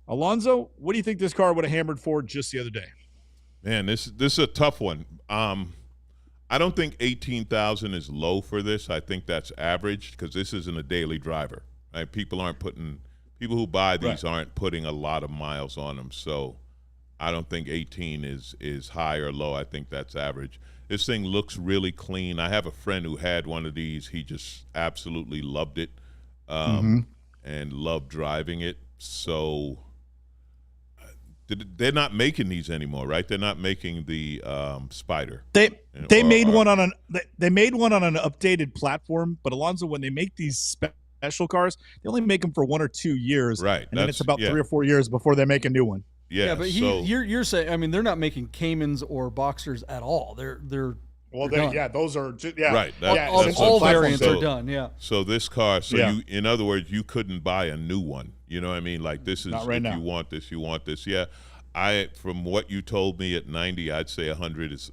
Alonzo, what do you think this car would have hammered for just the other day? Man, this is a tough one. I don't think 18,000 is low for this. I think that's average because this isn't a daily driver. Right? People who buy these aren't putting a lot of miles on them. So I don't think 18 is high or low. I think that's average. This thing looks really clean. I have a friend who had one of these. He just absolutely loved it and loved driving it. So they're not making these anymore, right? They're not making the Spider. They made one on an updated platform. But Alonzo, when they make these special cars, they only make them for 1 or 2 years, right? And then it's about 3 or 4 years before they make a new one. Yeah, but you're saying, I mean, they're not making Caymans or Boxsters at all. They're those are right. All variants are done. Yeah. So this car, you, in other words, you couldn't buy a new one. You know what I mean? Like this is if you want this, you want this. Yeah. From what you told me at 90, I'd say 100 is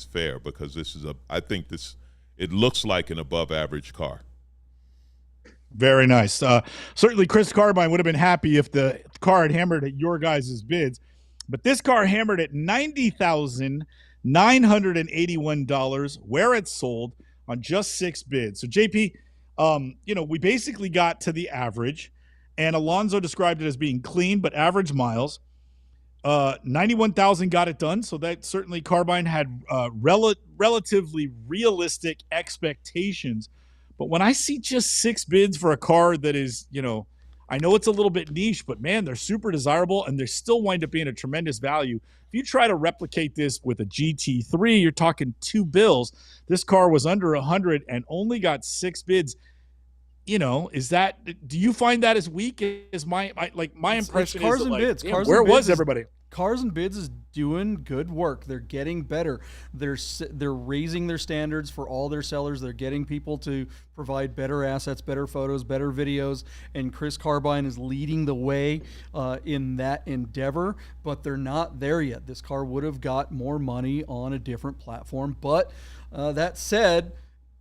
fair because it looks like an above average car. Very nice. Certainly, Chris Carbine would have been happy if the car had hammered at your guys' bids, but this car hammered at $90,981 where it sold on just 6 bids. So JP, we basically got to the average, and Alonzo described it as being clean but average miles. 91,000 got it done, so that certainly Carbine had relatively realistic expectations. But when I see just 6 bids for a car that is, I know it's a little bit niche, but man, they're super desirable and they still wind up being a tremendous value. If you try to replicate this with a GT3, you're talking $2 bills. This car was under 100 and only got 6 bids. You know, do you find that as weak as my impression cars is and like, bids. damn, Cars where and was bids everybody? Cars and Bids is doing good work. They're getting better. They're raising their standards for all their sellers. They're getting people to provide better assets, better photos, better videos. And Chris Carbine is leading the way in that endeavor. But they're not there yet. This car would have got more money on a different platform. But that said,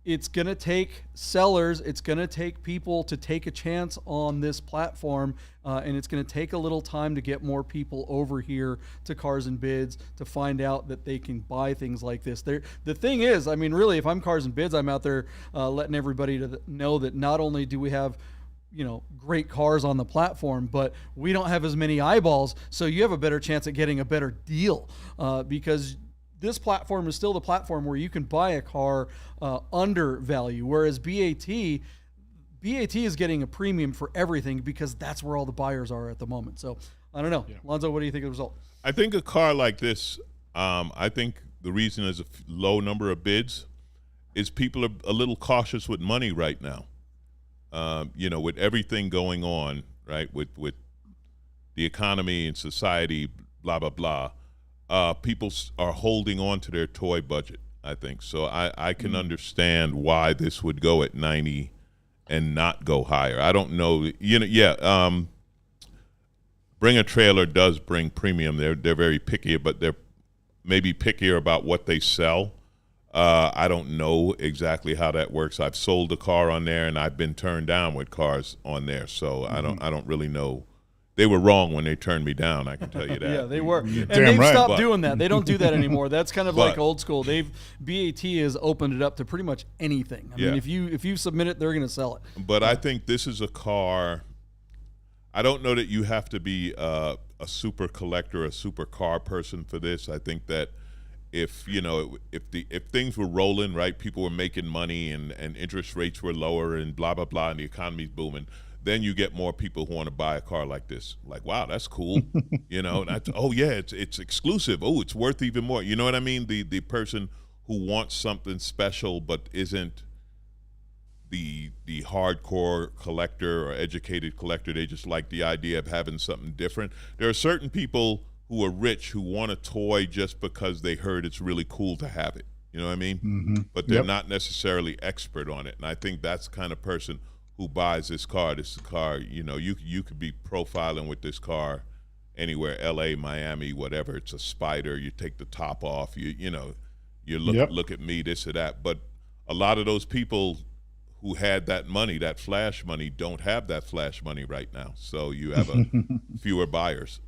it's going to take sellers, it's going to take people to take a chance on this platform, and it's going to take a little time to get more people over here to Cars and Bids to find out that they can buy things like this. The thing is, I mean, really, if I'm Cars and Bids, I'm out there letting everybody know that not only do we have great cars on the platform, but we don't have as many eyeballs, so you have a better chance at getting a better deal because this platform is still the platform where you can buy a car under value, whereas BAT is getting a premium for everything because that's where all the buyers are at the moment. So I don't know. Yeah. Alonzo, what do you think of the result? I think a car like this, I think the reason there's a low number of bids is people are a little cautious with money right now. With everything going on, right, with the economy and society, blah, blah, blah. People are holding on to their toy budget, I think. So I can understand why this would go at 90 and not go higher. I don't know. Bring a Trailer does bring premium. They're very picky, but they're maybe pickier about what they sell. I don't know exactly how that works. I've sold a car on there, and I've been turned down with cars on there. So I don't really know. They were wrong when they turned me down, I can tell you that. Yeah, they were. And damn they've right. stopped doing that. They don't do that anymore. That's kind of like old school. BAT has opened it up to pretty much anything. I mean, if you submit it, they're going to sell it. But I think this is a car. I don't know that you have to be a super collector, a super car person for this. I think that if things were rolling, right, people were making money and interest rates were lower and blah, blah, blah, and the economy's booming, then you get more people who want to buy a car like this. Like, wow, that's cool. It's exclusive. Oh, it's worth even more. You know what I mean? The person who wants something special but isn't the hardcore collector or educated collector. They just like the idea of having something different. There are certain people who are rich who want a toy just because they heard it's really cool to have it. You know what I mean? Mm-hmm. But they're not necessarily expert on it. And I think that's the kind of person who buys this car. You could be profiling with this car anywhere, LA, Miami, whatever. It's a Spider. You take the top off. You look at me, this or that. But a lot of those people who had that money, that flash money, don't have that flash money right now. So you have fewer buyers.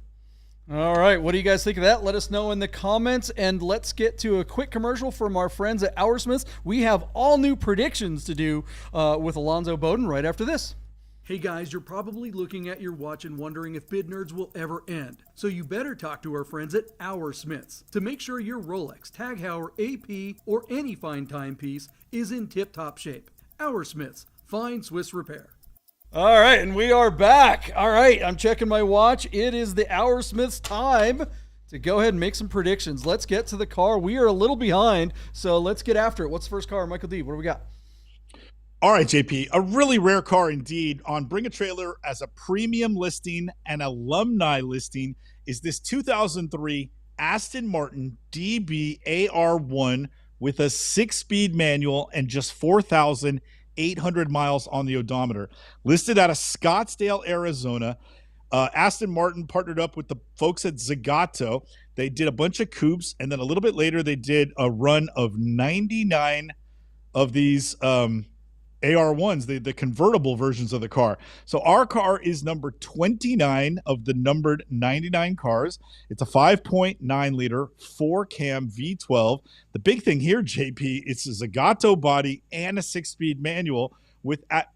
All right, what do you guys think of that? Let us know in the comments, and let's get to a quick commercial from our friends at Hoursmiths. We have all new predictions to do with Alonzo Bodden right after this. Hey guys, you're probably looking at your watch and wondering if Bid Nerds will ever end. So you better talk to our friends at Hoursmiths to make sure your Rolex, Tag Heuer, AP, or any fine timepiece is in tip-top shape. Hoursmiths, fine Swiss repair. All right, and we are back. All right, I'm checking my watch. It is the Hoursmiths time to go ahead and make some predictions. Let's get to the car. We are a little behind, so let's get after it. What's the first car? Michael D., what do we got? All right, JP, a really rare car indeed. On Bring a Trailer as a premium listing and alumni listing is this 2003 Aston Martin DB AR1 with a 6-speed manual and just 4,800 miles on the odometer. Listed out of Scottsdale, Arizona. Aston Martin partnered up with the folks at Zagato. They did a bunch of coupes, and then a little bit later they did a run of 99 of these AR1s, the convertible versions of the car. So our car is number 29 of the numbered 99 cars. It's a 5.9 liter 4-cam V12. The big thing here, JP, it's a Zagato body and a 6-speed manual with at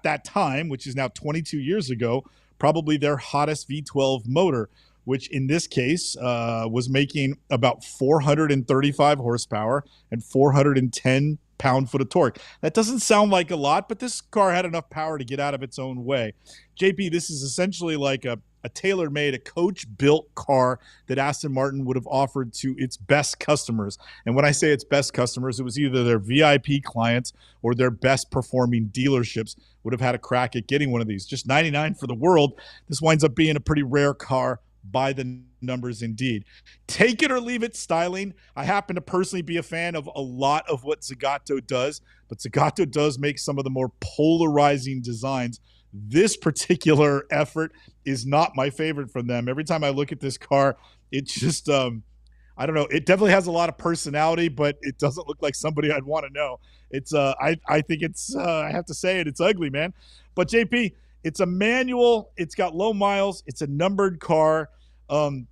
that time, which is now 22 years ago, probably their hottest V12 motor, which in this case was making about 435 horsepower and 410 pound-foot of torque. That doesn't sound like a lot, but this car had enough power to get out of its own way. JP, this is essentially like a tailor-made, a coach-built car that Aston Martin would have offered to its best customers. And when I say its best customers, it was either their VIP clients or their best-performing dealerships would have had a crack at getting one of these. Just 99 for the world. This winds up being a pretty rare car by the numbers indeed. Take it or leave it styling. I happen to personally be a fan of a lot of what Zagato does, but Zagato does make some of the more polarizing designs. This particular effort is not my favorite from them. Every time I look at this car, it just, I don't know. It definitely has a lot of personality, but it doesn't look like somebody I'd want to know. It's, I think it's, I have to say it, it's ugly, man. But JP, it's a manual. It's got low miles. It's a numbered car.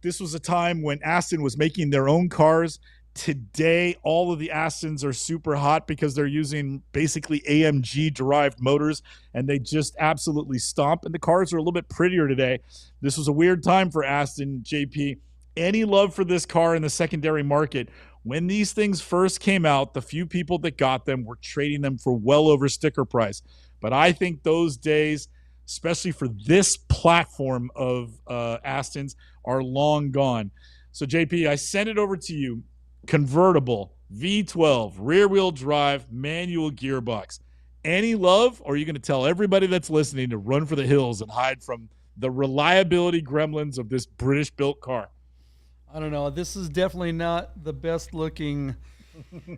This was a time when Aston was making their own cars. Today, all of the Astons are super hot because they're using basically AMG-derived motors, and they just absolutely stomp. And the cars are a little bit prettier today. This was a weird time for Aston, JP. Any love for this car in the secondary market? When these things first came out, the few people that got them were trading them for well over sticker price. But I think those days, especially for this platform of Astons, are long gone. So, JP, I send it over to you. Convertible, V12, rear-wheel drive, manual gearbox. Any love, or are you going to tell everybody that's listening to run for the hills and hide from the reliability gremlins of this British-built car? I don't know. This is definitely not the best-looking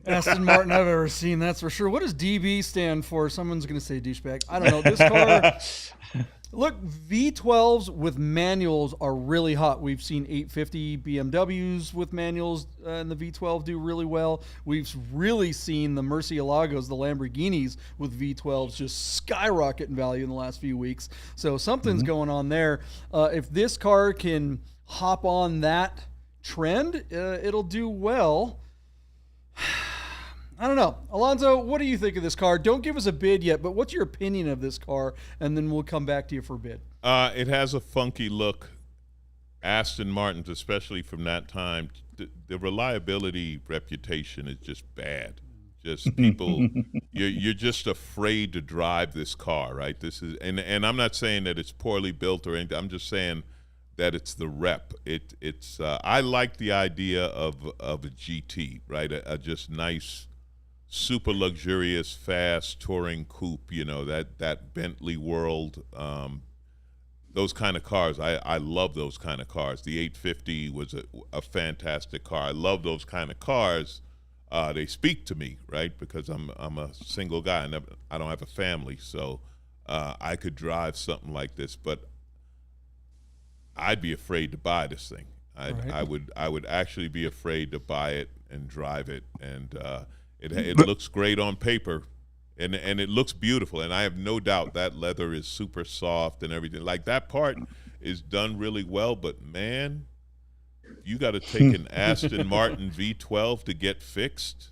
Aston Martin I've ever seen, that's for sure. What does DB stand for? Someone's going to say douchebag. I don't know. This car... Look, V12s with manuals are really hot. We've seen 850 BMWs with manuals and the V12 do really well. We've really seen the Murcielagos, the Lamborghinis with V12s just skyrocket in value in the last few weeks. So something's going on there. If this car can hop on that trend, it'll do well. I don't know. Alonzo, what do you think of this car? Don't give us a bid yet, but what's your opinion of this car? And then we'll come back to you for a bid. It has a funky look. Aston Martins, especially from that time, the reliability reputation is just bad. Just people, you're just afraid to drive this car, right? This is, and I'm not saying that it's poorly built or anything. I'm just saying that it's the rep. It's. I like the idea of a GT, right? A just nice, super luxurious, fast touring coupe, you know, that Bentley world, those kind of cars. I love those kind of cars. The 850 was a fantastic car. I love those kind of cars. They speak to me, right? Because I'm a single guy. I don't have a family, so I could drive something like this, but I'd be afraid to buy this thing. I would actually be afraid to buy it and drive it, and it looks great on paper, and it looks beautiful, and I have no doubt that leather is super soft and everything. Like, that part is done really well, but man, you got to take an Aston Martin V12 to get fixed.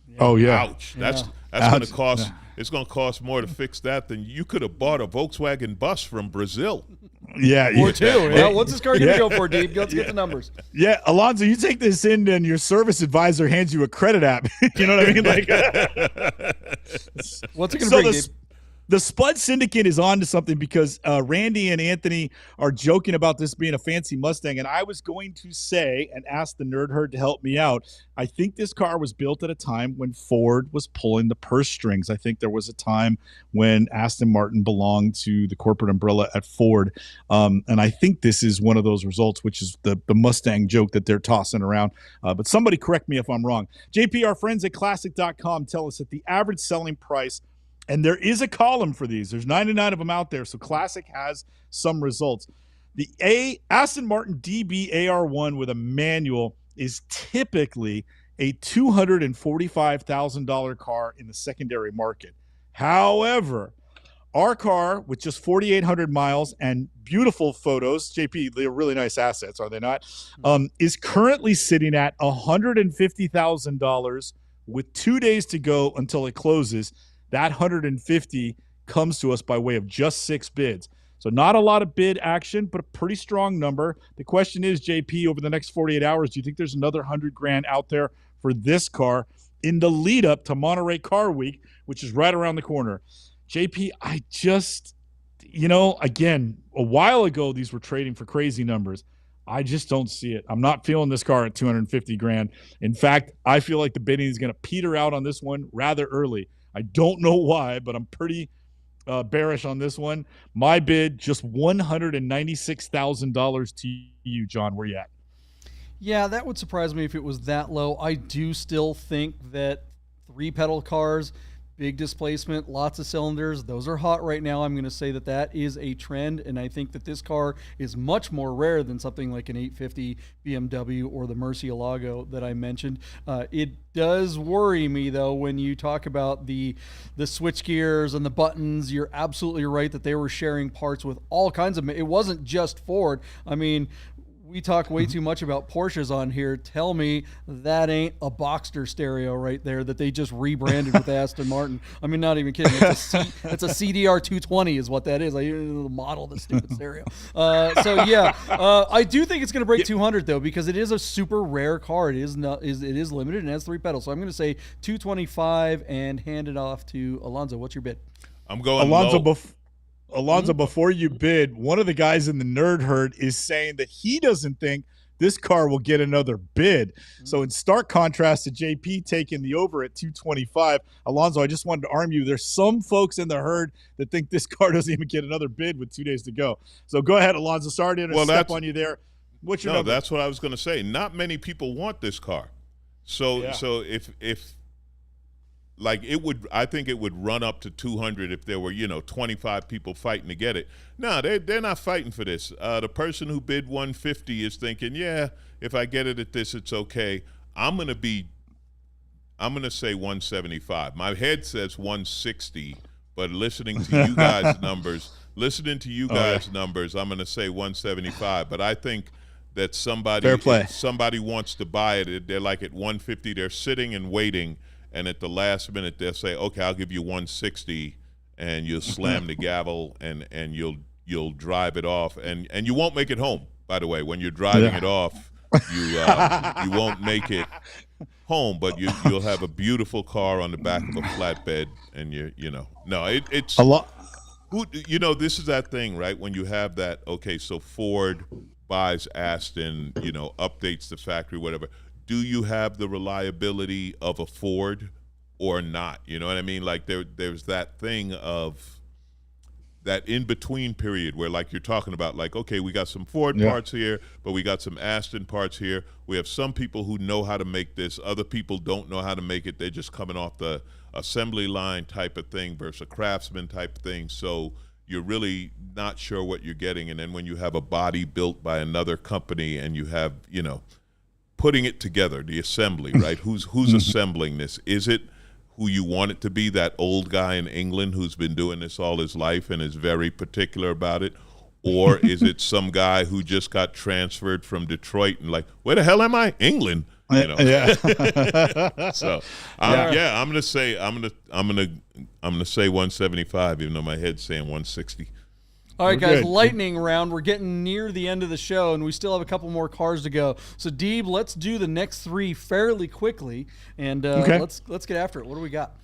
Yeah. Oh yeah. Ouch. That's going to cost. It's going to cost more to fix that than you could have bought a Volkswagen bus from Brazil. Yeah, or two. Yeah. What's this car going to go for, Deep? Let's get the numbers. Yeah, Alonzo, you take this in, and your service advisor hands you a credit app. You know what I mean? Like, what's it going to bring, Deep? The Spud Syndicate is on to something because Randy and Anthony are joking about this being a fancy Mustang, and I was going to say and ask the Nerd Herd to help me out. I think this car was built at a time when Ford was pulling the purse strings. I think there was a time when Aston Martin belonged to the corporate umbrella at Ford, and I think this is one of those results, which is the Mustang joke that they're tossing around. But somebody correct me if I'm wrong. JP, our friends at Classic.com tell us that the average selling price, and there is a column for these. There's 99 of them out there, so Classic has some results. The Aston Martin DB AR1 with a manual is typically a $245,000 car in the secondary market. However, our car with just 4,800 miles and beautiful photos, JP, they're really nice assets, are they not? Is currently sitting at $150,000 with 2 days to go until it closes. That 150 comes to us by way of just 6 bids. So not a lot of bid action, but a pretty strong number. The question is, JP, over the next 48 hours, do you think there's another $100,000 out there for this car? in the lead up to Monterey Car Week, which is right around the corner. JP, I just, again, a while ago, these were trading for crazy numbers. I just don't see it. I'm not feeling this car at 250 grand. In fact, I feel like the bidding is going to peter out on this one rather early. I don't know why, but I'm pretty bearish on this one. My bid, just $196,000 to you, John. Where you at? Yeah, that would surprise me if it was that low. I do still think that 3-pedal cars, big displacement, lots of cylinders, those are hot right now. I'm going to say that that is a trend, and I think that this car is much more rare than something like an 850 BMW or the Murcielago that I mentioned. It does worry me, though, when you talk about the switch gears and the buttons. You're absolutely right that they were sharing parts with all kinds of... It wasn't just Ford. I mean... We talk way too much about Porsches on here. Tell me that ain't a Boxster stereo right there that they just rebranded with Aston Martin. I mean, not even kidding. It's a CDR 220 is what that is. I model the stupid stereo. I do think it's going to break 200 though, because it is a super rare car. It is limited and has 3 pedals. So I'm going to say 225 and hand it off to Alonzo. What's your bid? I'm going Alonzo. low. Alonzo, before you bid, one of the guys in the nerd herd is saying that he doesn't think this car will get another bid. So in stark contrast to JP taking the over at 225, Alonzo, I just wanted to arm you. There's some folks in the herd that think this car doesn't even get another bid with 2 days to go. So go ahead, Alonzo. Sorry to step on you there. What's your number? That's what I was going to say. Not many people want this car. So if like I think it would run up to 200 if there were 25 people fighting to get it. No, they're not fighting for this. The person who bid 150 is thinking, yeah, if I get it at this, it's okay. I'm gonna say 175. My head says 160, but listening to you guys' numbers, I'm gonna say 175. But I think that somebody wants to buy it. They're like at 150. They're sitting and waiting. And at the last minute, they'll say, "Okay, I'll give you 160," and you'll slam the gavel, and you'll drive it off, and you won't make it home. By the way, when you're driving it off, you won't make it home, but you'll have a beautiful car on the back of a flatbed, and it's a lot. This is that thing, right? When you have that, okay, so Ford buys Aston, updates the factory, whatever. Do you have the reliability of a Ford or not? You know what I mean? Like there's that thing of that in-between period where, like you're talking about, like, okay, we got some Ford parts here, but we got some Aston parts here. We have some people who know how to make this. Other people don't know how to make it. They're just coming off the assembly line type of thing versus a craftsman type of thing. So you're really not sure what you're getting. And then when you have a body built by another company and you have, putting it together, the assembly, right? Who's assembling this? Is it who you want it to be, that old guy in England who's been doing this all his life and is very particular about it? Or is it some guy who just got transferred from Detroit and like, where the hell am I? England. Yeah. So I'm gonna say 175, even though my head's saying 160. All right, guys, lightning round. We're getting near the end of the show, and we still have a couple more cars to go. So, Deeb, let's do the next 3 fairly quickly, and let's get after it. What do we got?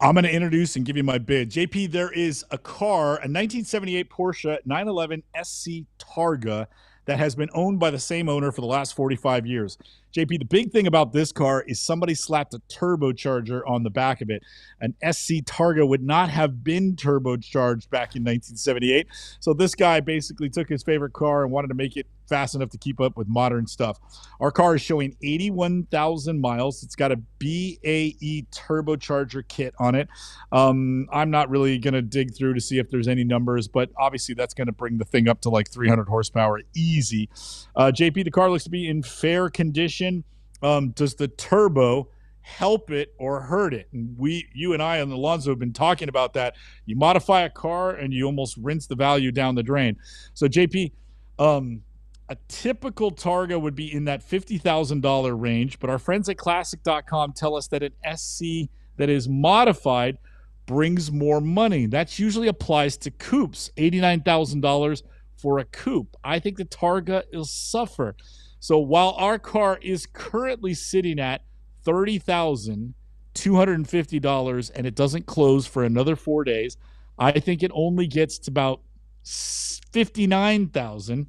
I'm going to introduce and give you my bid. JP, there is a car, a 1978 Porsche 911 SC Targa that has been owned by the same owner for the last 45 years. JP, the big thing about this car is somebody slapped a turbocharger on the back of it. An SC Targa would not have been turbocharged back in 1978. So this guy basically took his favorite car and wanted to make it fast enough to keep up with modern stuff. Our car is showing 81,000 miles. It's got a BAE turbocharger kit on it. I'm not really going to dig through to see if there's any numbers, but obviously that's going to bring the thing up to like 300 horsepower easy. JP, the car looks to be in fair condition. Does the turbo help it or hurt it? And you and I and Alonzo have been talking about that. You modify a car and you almost rinse the value down the drain. So JP, a typical Targa would be in that $50,000 range, but our friends at classic.com tell us that an SC that is modified brings more money. That usually applies to coupes, $89,000 for a coupe. I think the Targa will suffer. So while our car is currently sitting at $30,000, $250, and it doesn't close for another 4 days. I think it only gets to about $59,000,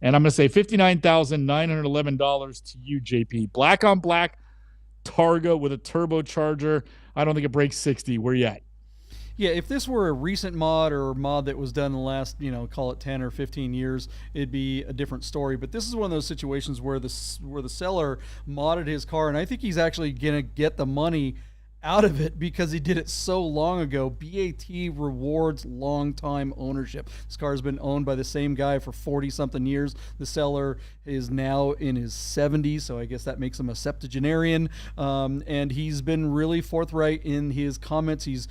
and I'm going to say $59,911 to you, JP. Black on black, Targa with a turbocharger. I don't think it breaks 60. Where you at? Yeah, if this were a recent mod or a mod that was done in the last, call it 10 or 15 years, it'd be a different story. But this is one of those situations where the seller modded his car, and I think he's actually gonna get the money out of it because he did it so long ago. BAT rewards long-time ownership. This car has been owned by the same guy for 40-something years. The seller is now in his 70s, so I guess that makes him a septuagenarian. And he's been really forthright in his comments. He's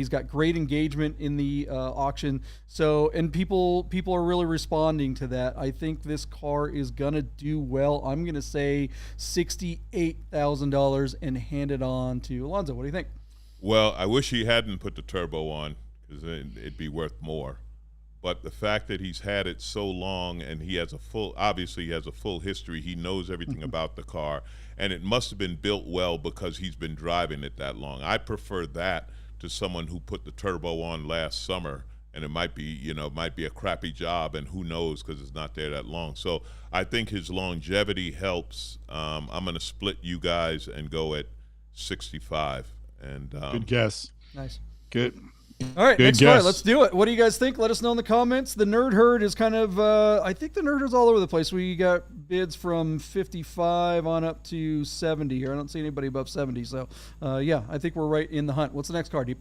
got great engagement in the auction. So, and people are really responding to that. I think this car is gonna do well. I'm gonna say $68,000 and hand it on to Alonzo. What do you think? Well, I wish he hadn't put the turbo on because it'd be worth more. But the fact that he's had it so long and obviously he has a full history, he knows everything about the car, and it must have been built well because he's been driving it that long. I prefer that to someone who put the turbo on last summer, and it might be a crappy job, and who knows because it's not there that long. So I think his longevity helps. I'm going to split you guys and go at 65. And good guess. Nice. Good. All right, Good next guess. car. Let's do it. What do you guys think? Let us know in the comments. The nerd herd is kind of, I think the nerd herd's all over the place. We got bids from 55 on up to 70 here. I don't see anybody above 70. So, yeah, I think we're right in the hunt. What's the next car, Deep?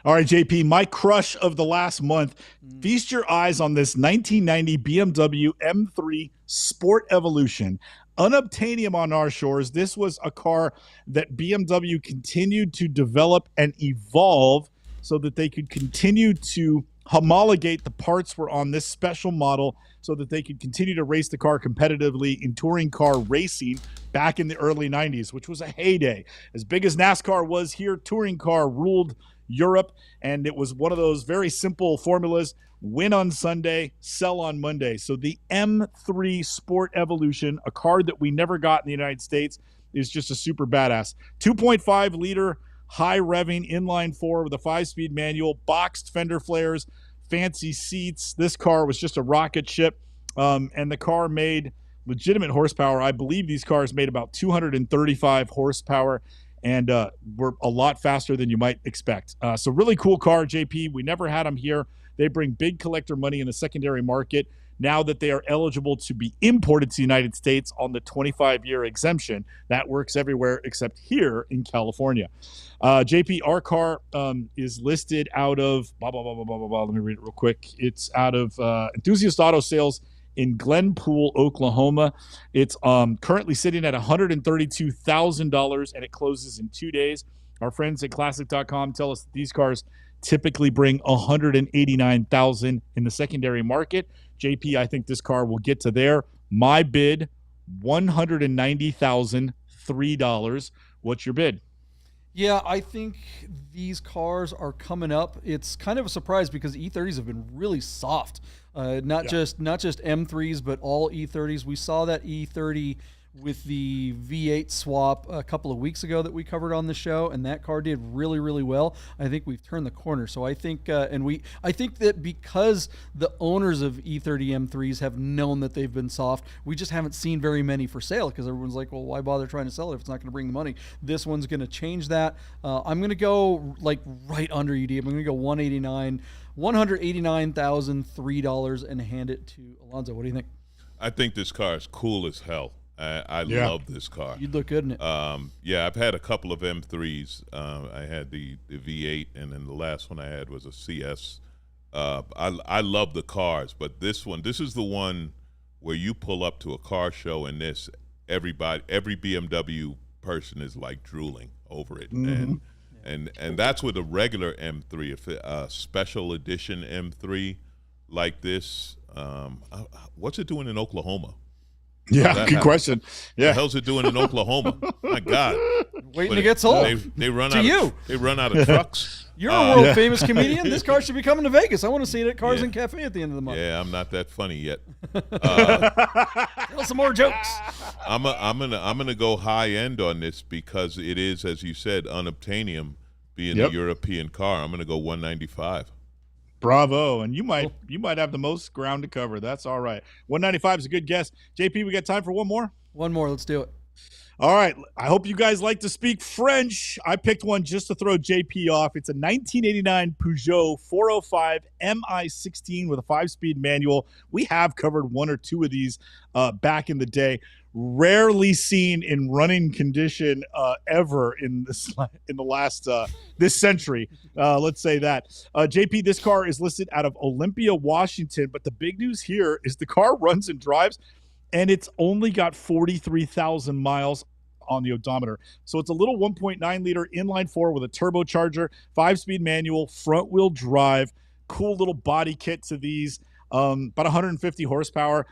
All right, JP, my crush of the last month. Feast your eyes on this 1990 BMW M3 Sport Evolution. Unobtainium on our shores. This was a car that BMW continued to develop and evolve so that they could continue to homologate the parts were on this special model so that they could continue to race the car competitively in touring car racing back in the early 90s, which was a heyday. As big as NASCAR was here, touring car ruled Europe, and it was one of those very simple formulas: win on Sunday, sell on Monday. So the M3 Sport Evolution, a car that we never got in the United States, is just a super badass. 2.5 liter high revving inline four with a 5-speed manual, boxed fender flares, fancy seats. This car was just a rocket ship, and the car made legitimate horsepower. I believe these cars made about 235 horsepower, and were a lot faster than you might expect. So really cool car, JP. We never had them here. They bring big collector money in the secondary market now that they are eligible to be imported to the United States on the 25-year exemption. That works everywhere except here in California. JP, our car is listed out of, let me read it real quick. It's out of Enthusiast Auto Sales in Glenpool, Oklahoma. It's currently sitting at $132,000, and it closes in 2 days. Our friends at Classic.com tell us that these cars typically bring $189,000 in the secondary market. JP, I think this car will get to there. My bid, $190,003. What's your bid? Yeah, I think these cars are coming up. It's kind of a surprise because E30s have been really soft. Not just M3s, but all E30s. We saw that E30 with the V8 swap a couple of weeks ago that we covered on the show, and that car did really, really well. I think we've turned the corner. So I think, I think that because the owners of E30 M3s have known that they've been soft, we just haven't seen very many for sale because everyone's like, well, why bother trying to sell it if it's not going to bring the money? This one's going to change that. I'm going to go like right under you, Deep. I'm going to go $189,003 and hand it to Alonzo. What do you think? I think this car is cool as hell. I love this car. You'd look good in it. Yeah, I've had a couple of M3s. I had the V8, and then the last one I had was a CS. I love the cars, but this is the one where you pull up to a car show, and every BMW person is like drooling over it. Mm-hmm. And that's with a regular M3. If a special edition M3 like this, what's it doing in Oklahoma? Yeah, good question. What the hell's it doing in Oklahoma? My God. Waiting to get sold. They run To out you. They run out of trucks. You're a world famous comedian. This car should be coming to Vegas. I want to see it at Cars and Cafe at the end of the month. Yeah, I'm not that funny yet. Tell some more jokes. I'm gonna go high end on this because it is, as you said, unobtainium being a European car. I'm gonna go 195. Bravo. And you might have the most ground to cover. That's all right. 195 is a good guess. JP, we got time for one more? One more. Let's do it. All right. I hope you guys like to speak French. I picked one just to throw JP off. It's a 1989 Peugeot 405 MI16 with a 5-speed manual. We have covered one or two of these back in the day. Rarely seen in running condition ever in the last this century. Let's say that. JP, this car is listed out of Olympia, Washington, but the big news here is the car runs and drives, and it's only got 43,000 miles on the odometer. So it's a little 1.9 liter inline four with a turbocharger, 5-speed manual, front wheel drive, cool little body kit to these. About 150 horsepower.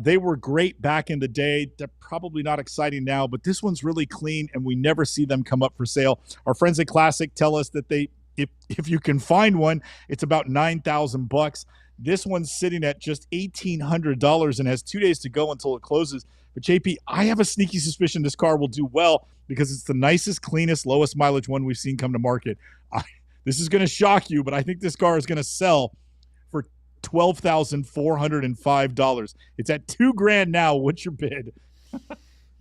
They were great back in the day. They're probably not exciting now, but this one's really clean, and we never see them come up for sale. Our friends at Classic tell us that if you can find one, it's about $9,000. This one's sitting at just $1,800 and has 2 days to go until it closes. But JP, I have a sneaky suspicion this car will do well because it's the nicest, cleanest, lowest mileage one we've seen come to market. This is going to shock you, but I think this car is going to sell for $12,405. It's at $2,000 now. What's your bid?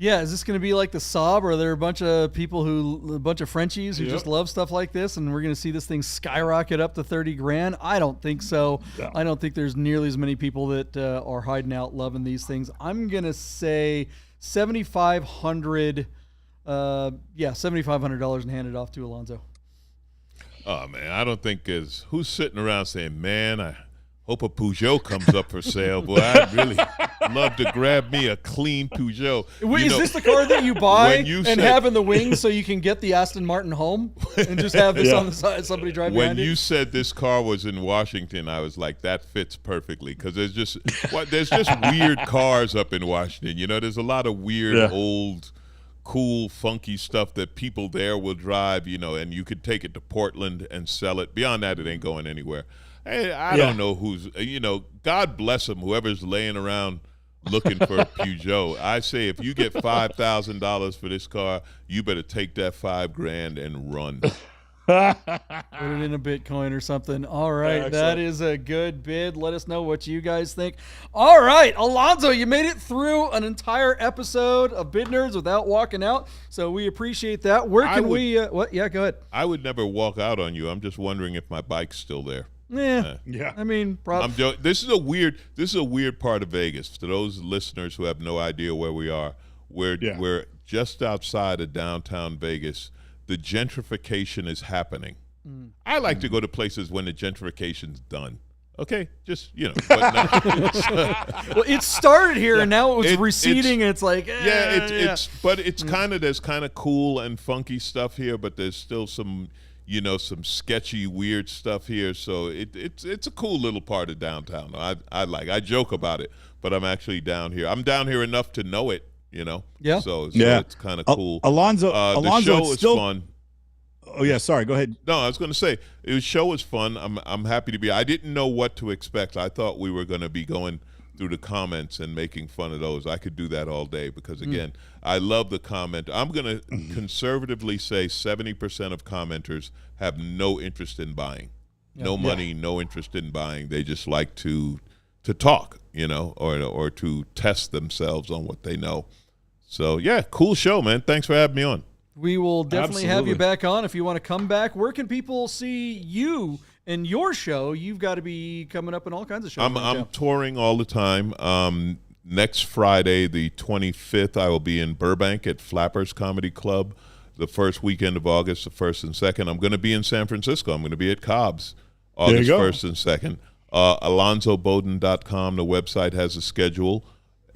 Yeah, is this going to be like the Saab, or are there a bunch of Frenchies who just love stuff like this, and we're going to see this thing skyrocket up to $30,000? I don't think so. Yeah. I don't think there's nearly as many people that are hiding out loving these things. I'm going to say $7,500. $7,500 and hand it off to Alonzo. Oh man, I don't think who's sitting around saying, "Man, I hope a Peugeot comes up for sale." Boy, I'd really love to grab me a clean Peugeot. Is this the car that you buy and have in the wings so you can get the Aston Martin home and just have this on the side, somebody drive behind When you? you said this car was in Washington, I was like, that fits perfectly because there's just weird cars up in Washington. You know, there's a lot of weird old, cool, funky stuff that people there will drive, you know, and you could take it to Portland and sell it. Beyond that, it ain't going anywhere. Hey, I don't know who's, God bless them, whoever's laying around looking for a Peugeot. I say if you get $5,000 for this car, you better take that $5,000 and run. Put it in a Bitcoin or something. All right, that is a good bid. Let us know what you guys think. All right, Alonzo, you made it through an entire episode of Bid Nerds without walking out, so we appreciate that. Where can we? What? Yeah, go ahead. I would never walk out on you. I'm just wondering if my bike's still there. Yeah. I mean, probably. This is a weird part of Vegas. To those listeners who have no idea where we are, we're just outside of downtown Vegas. The gentrification is happening. I like to go to places when the gentrification's done. Okay, just but well, it started here and now it was receding. And it's like there's kind of cool and funky stuff here, but there's still some sketchy, weird stuff here. So it's a cool little part of downtown. I joke about it, but I'm actually down here. I'm down here enough to know it. Yeah. So it's kind of cool. Alonzo, the show is fun. Oh yeah, sorry. Go ahead. No, I was going to say the show was fun. I'm happy to be. I didn't know what to expect. I thought we were going to be going through the comments and making fun of those. I could do that all day because again, I love the comment. I'm going to conservatively say 70% of commenters have no interest in buying, no money, no interest in buying. They just like to talk, or to test themselves on what they know. So yeah, cool show, man. Thanks for having me on. We will definitely have you back on if you want to come back. Where can people see you and your show? You've got to be coming up in all kinds of shows. I'm touring all the time. Next Friday, the 25th, I will be in Burbank at Flappers Comedy Club. The first weekend of August, the 1st and 2nd. I'm going to be in San Francisco. I'm going to be at Cobb's August 1st and 2nd. AlonzoBodden.com, the website has a schedule.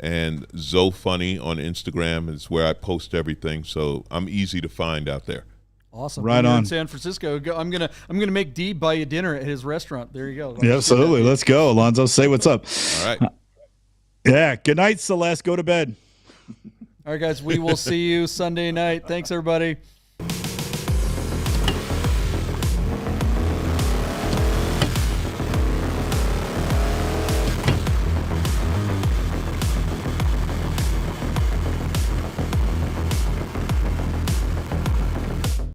And ZoFunny on Instagram is where I post everything, so I'm easy to find out there. Awesome. Right on. In San Francisco. I'm gonna make Dee buy you dinner at his restaurant. There you go. Yeah, absolutely. Let's go, Alonzo. Say what's up. All right. Yeah. Good night, Celeste. Go to bed. All right, guys, we will see you Sunday night. Thanks, everybody.